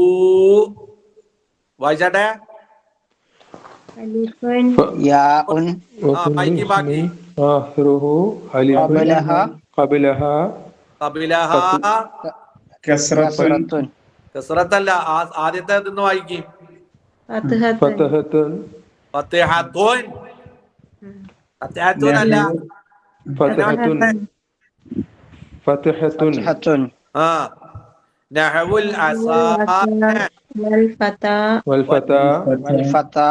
വായിച്ചട്ടെ. യാഉൻ ബാക്കി ബാക്കി. ആഖിറുഹു അലിഫുൻ ഖബലഹ കസ്റത്തുൻ കസ്റത്തല്ല, ആദ്യത്തെ ഇതൊന്ന് വായിക്കും. ഫതഹത്തുൻ ഫത്ഹത്തുൻ, ഫത്ഹത്തുൻ അല്ല, ഫതഹത്തുൻ ഫതഹത്തുൻ ഫത്ഹത്തുൻ ആ നഹവുൽ അസാ والفتى والفتى والفتى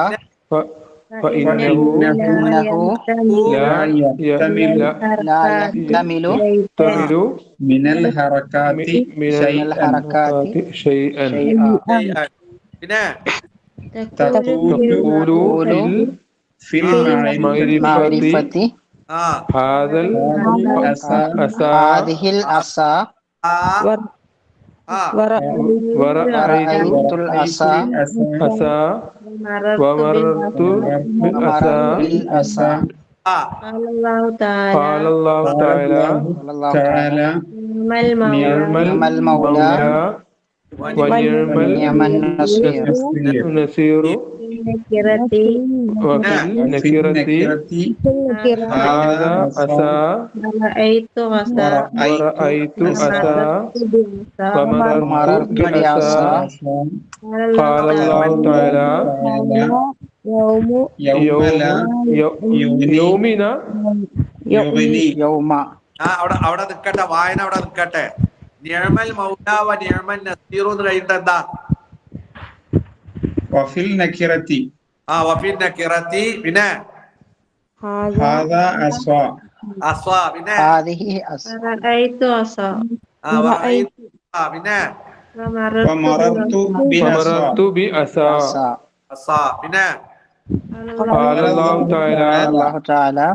فإنه إنه لا لا يحتمل يحتمل من الحركات من الحركات شيئا പിന്നെ تقول في المعرفة ആ هذا الأسى هذه العصا ورأيت العصا ومررت بالعصا قال الله تعالى نعم المولى ونعم النصير وفي النكرة هذا عصا ورأيت عصا ومررت بعصا قال الله تعالى يومنا يوم അവിടെ നിൽക്കട്ടെ, വായന അവിടെ നിൽക്കട്ടെ. നിഅമൽ മൗല വ നിഅമൻ നസീർ എന്ന് കഴിഞ്ഞിട്ട് എന്താ? വഫിൽ നക്കിറത്തി വഫിൻ നകിറത്തി, പിന്നെ ഹാദാ അസ്വാ അസ്വാ, പിന്നെ هذه عصا വറഅയ്തു, പിന്നെ വമറർതു ബിഅസ്വാ بعصا അസ്വാ, പിന്നെ قال الله تعالى الله تعالى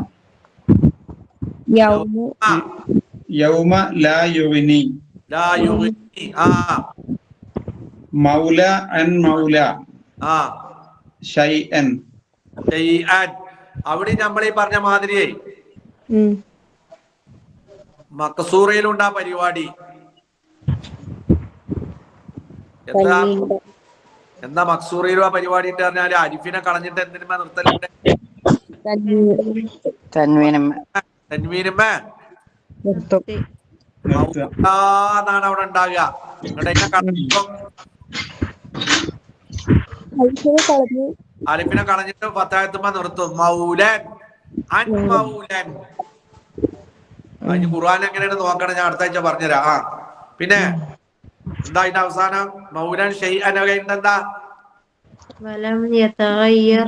യൗമ ലാ യുഗ്നി ലാ യുഗ്നി, മൗല അൻ മൗല ഷൈഅൻ. ഷൈഅൻ. അവിടെ നമ്മൾ ഈ പറഞ്ഞ മാതിരിയേ മക്സൂറയിലുണ്ടാ പരിപാടി. എന്താ മക്സൂറയിലും ആ പരിപാടി എന്ന് പറഞ്ഞാല് അരിഫിനെ കളഞ്ഞിട്ട് എന്തിനുമേ നിർത്തലുണ്ട്? തൻവീനുമേ എന്നാണ് അവിടെ ഉണ്ടാകുക. അലിഫിനെ കളഞ്ഞിട്ട് ഫത്തായത്തുമ്പോ നിർത്തും. മൗലൻ അൻ മൗലൻ. അതിന് ഖുർആൻ എങ്ങനെയാണ് നോക്കണം, ഞാൻ അടുത്ത ആഴ്ച പറഞ്ഞുതരാം. പിന്നെ എന്താ അതിന്റെ അവസാനം? മൗലൻ ഷൈഅൻ എന്താ? ولم يتغير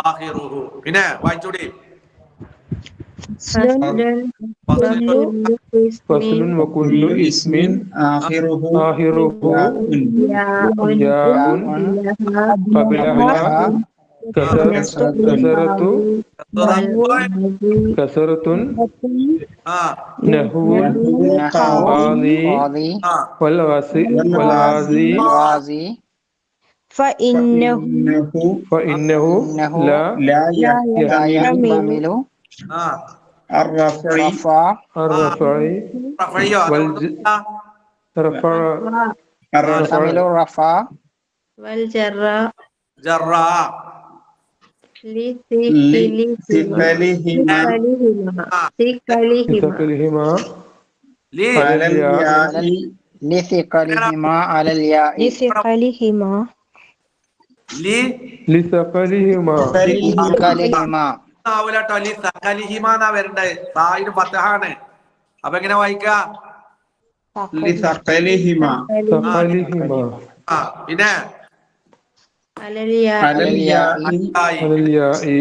آخره. പിന്നെ വായിച്ചൂടി. فصل وكل اسم آخره ياء قبلها كسرة نحو القاضي والغازي فإنه لا يحتمل الرفع والجر لثقلهما على الياء വരണ്ടേ. സായിന് ഫത്ഹാണ്. അപ്പൊ എങ്ങനെ വായിക്കാ? لثقلهما പിന്നെ അലലിയ അലൽയാഇ ആയി. അലൽയാഇ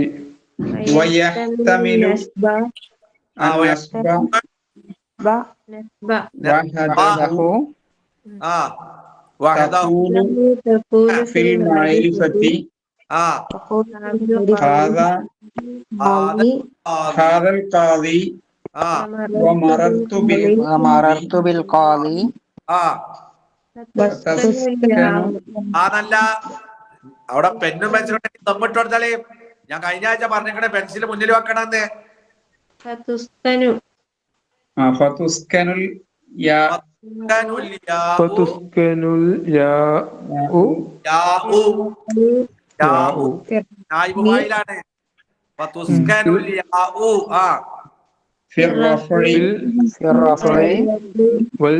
വയഹ്തമിലു നസ്ബ അന്നസ്ബ നസ്ബ വഹദഹു ആ വഹദഹു തഖൂലു ഫിൽ മഅരിഫത്തി ഹാദാ ഹാദൽ ഖാദി ആ വമറർതു ബിൽ ومررت بالقاضي ആ തസ്കനു അതല്ല അവിടെ പെന്നും പെൻസിലും തമ്മിട്ട് കൊടുത്താലേ ഞാൻ കഴിഞ്ഞ ആഴ്ച പറഞ്ഞിങ്ങനെ പെൻസിൽ മുന്നിൽ വെക്കണമെന്ന്. ഫതുസ്കനു ഫതുസ്കനുൽ യാ ഫതുസ്കനുൽ യാഉ യാഉ നായിബുമായിലാണ്. ഫിർ റഫഇ ഫിൽ في الرفع വൽ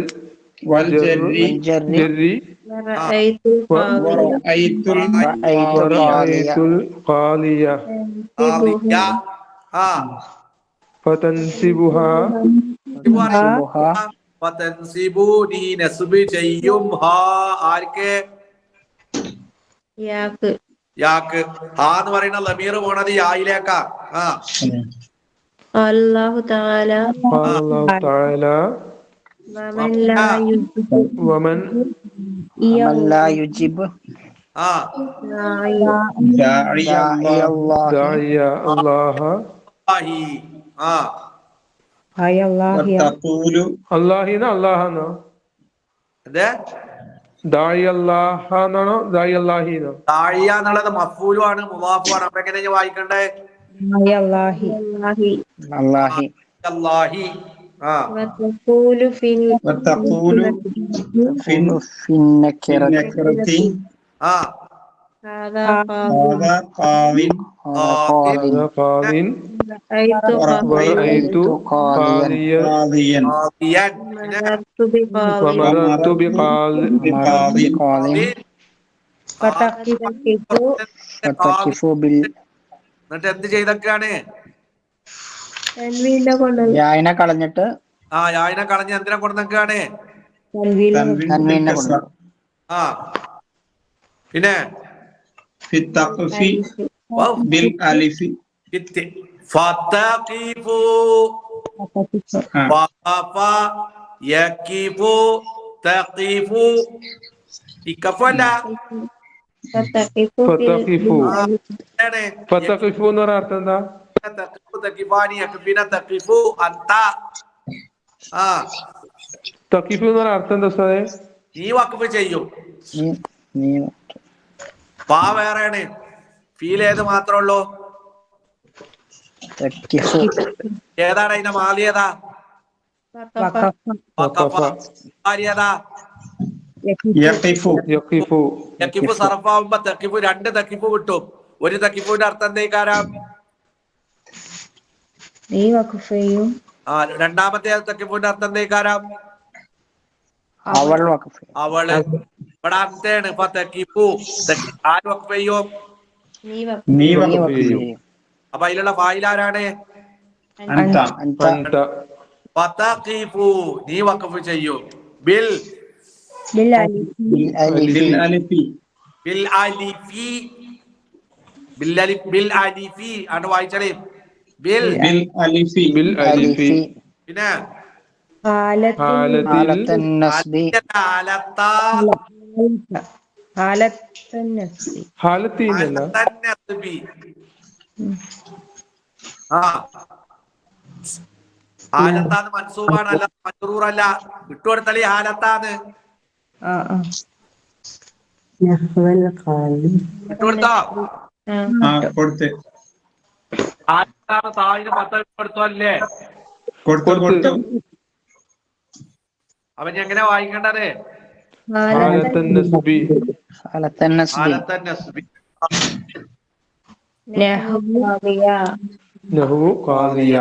വൽ ജർരി والجر ജർരി റഅയ്തു ഖാദിയ വറഅയ്തുൽ رأيت القاضي വറഅയ്തുൽ ഖാലിയ ഫതൻസിബുഹാ تنصبها ചെയ്യും ആർക്ക് യാക്ക് യാക്ക് ഹാ എന്ന് പറയുന്ന ലമീർ പോണത് യായിലേക്കാ. ആ അല്ലാഹു തആല ഖാല അല്ലാഹു തആല വമൻ ലാ യുജിബു വമൻ ومن لا يجب ആ ദാഇ داعي അല്ലാഹ് الله ദാഇയ അല്ലാഹ ആഹി. ആ വതഖൂലു അല്ലാഹിന അല്ലാഹനോ അതെ ദാഇയ അല്ലാഹനാണോ ദാഇയ അല്ലാഹിനോ? താഴിയ എന്നുള്ളത് മഫൂലും ആണ് മുവാഫും ആണ്. അപ്പൊ എങ്ങനെയാ വായിക്കണ്ടേ? അല്ലാഹി الله അല്ലാഹി. ആ വതഖൂലു ഫിൽ വതഖൂലു ഫിൻ تقول في النكرة നക്റതി ആ ഹാദാ ഹാദാ ഖാദിൻ هذا قاض ഹദാ ഖാദിൻ റഅയ്തു വറഅയ്തു قاضيا ഖാലിയ ഖാദിയൻ ഖാദിയൻ. മറർതു ബിഖാദിയ വമറർതു ബിഖാദിൻ بقاض ഫതഖിഫു فتقف എന്നിട്ട് എന്ത് ചെയ്തൊക്കെയാണ്? തൻവീന്റെ കൊണ്ടത് بالياء കളഞ്ഞിട്ട് ആ യായിനെ കളഞ്ഞ് എന്തിനെ കൊടുത്തൊക്കെയാണ്? തൻവീനെ കൊണ്ട് ആ പിന്നെ ഫിത്തഖഫി ബിൽ അലിഫി ഫതഖിഫു വഖഫ യഖിഫു തഖിഫു ഇഖഫല ഫതഖിഫു ഫതഖിഫു ആണ്. ഫതഖിഫു എന്ന് പറഞ്ഞ അർത്ഥം എന്താ? തഖിഫു തഖിഫാനി യഖഫിന തഖിഫു അന്ത. ആ തഖിഫു എന്ന് പറഞ്ഞ അർത്ഥം എന്താ ഉസ്താദേ? നീ വഖഫ് ചെയ്യും. നീ പാ വേറെയാണ്. ഫീൽ ഏത് മാത്രമേ ഉള്ളൂ? تكف ഏതാണ് അതിന്റെ മാലി ഏതാ? വഖഫ. മാലി ഏതാ? യഖിഫു യഖിഫു തഖിഫു സർഫാവുമ്പോ തഖിഫു രണ്ട് തഖിഫു കിട്ടും. ഒരു തഖിഫുവിന്റെ അർത്ഥം എന്തേക്കാരം? നീ വഖഫ് ചെയ്യും. ആ രണ്ടാമത്തെ തഖിഫുവിന്റെ അർത്ഥം എന്തേക്കാരം? അവൾ വഖഫ് അവള്. ഇവിടെ അർത്ഥമാണ് ഇപ്പൊ തഖിഫു. ആര് വഖഫ് ചെയ്യും? നീ നീ നീ വഖഫ് വഖഫ് ചെയ്യും അപ്പൊ അതിലുള്ള ഫായിൽ ആരാണ്? അൻത അൻത അൻത ഫതഖിഫു നീ വഖഫ് ചെയ്യും. ബിൽ بالألف ബിൽ അലിഫി ബിൽ അലിഫി ബിൽ അലിഫി ആണ് വായിച്ചേ. ബിൽ ബിൽ അലിഫി ബിൽ അലിഫി ألف പിന്നെ ഹാലത്തിൽ حالة النصب ഹാലത്തീനല്ല ഹാലത്താന്ന് മൻസൂബാണ്, അല്ല മജ്റൂറല്ല. വിട്ടുകൊടുത്തളി ഹാലത്താന്ന് വിട്ടുകൊടുത്തോ? കൊടുത്ത് ഹാലത്താണ് താഴിന് 10 വിട്ടുകൊടുത്തോ അല്ലേ? കൊടുത്തു അപ്പൊ ഇനി എങ്ങനെ വായിക്കേണ്ടത്? ഹാലത്തൻ നസ്ബി حالة النصب ഹാലത്തൻ നസ്ബി. ലഹു ഖാദിയ.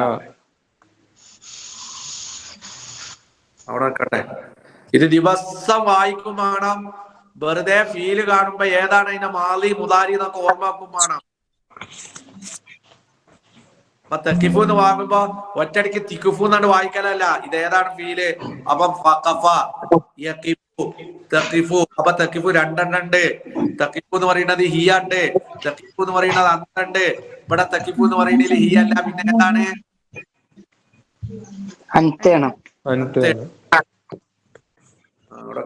അവിടെ നിൽക്കട്ടെ. ഇത് ദിവസം വായിക്കും വേണം. വെറുതെ ഫീല് കാണുമ്പോ ഏതാണ് അതിന്റെ മാലി മുതാരി എന്നൊക്കെ ഓർമ്മാക്കും വേണം. അപ്പൊ തക്കിഫു എന്ന് വാങ്ങുമ്പോ ഒറ്റടിക്ക് തിക്കുഫു എന്നാണ് വായിക്കലല്ല. ഇത് ഏതാണ് ഫീല്? അപ്പൊ ഫഖഫ യഖിഫു തഖിഫു. അപ്പൊ തഖിഫു രണ്ടെണ്ണം ഉണ്ട്. തഖിഫു എന്ന് പറയുന്നത് ഹിയ ഉണ്ട്, തഖിഫു എന്ന് പറയുന്നത് അന്നുണ്ട്. ഇവിടെ തഖിഫു എന്ന് പറയുന്നതിൽ ഹിയ അല്ല, പിന്നെ എന്താണ്? അൻതേണം. അൻതേണ്. അവിടെ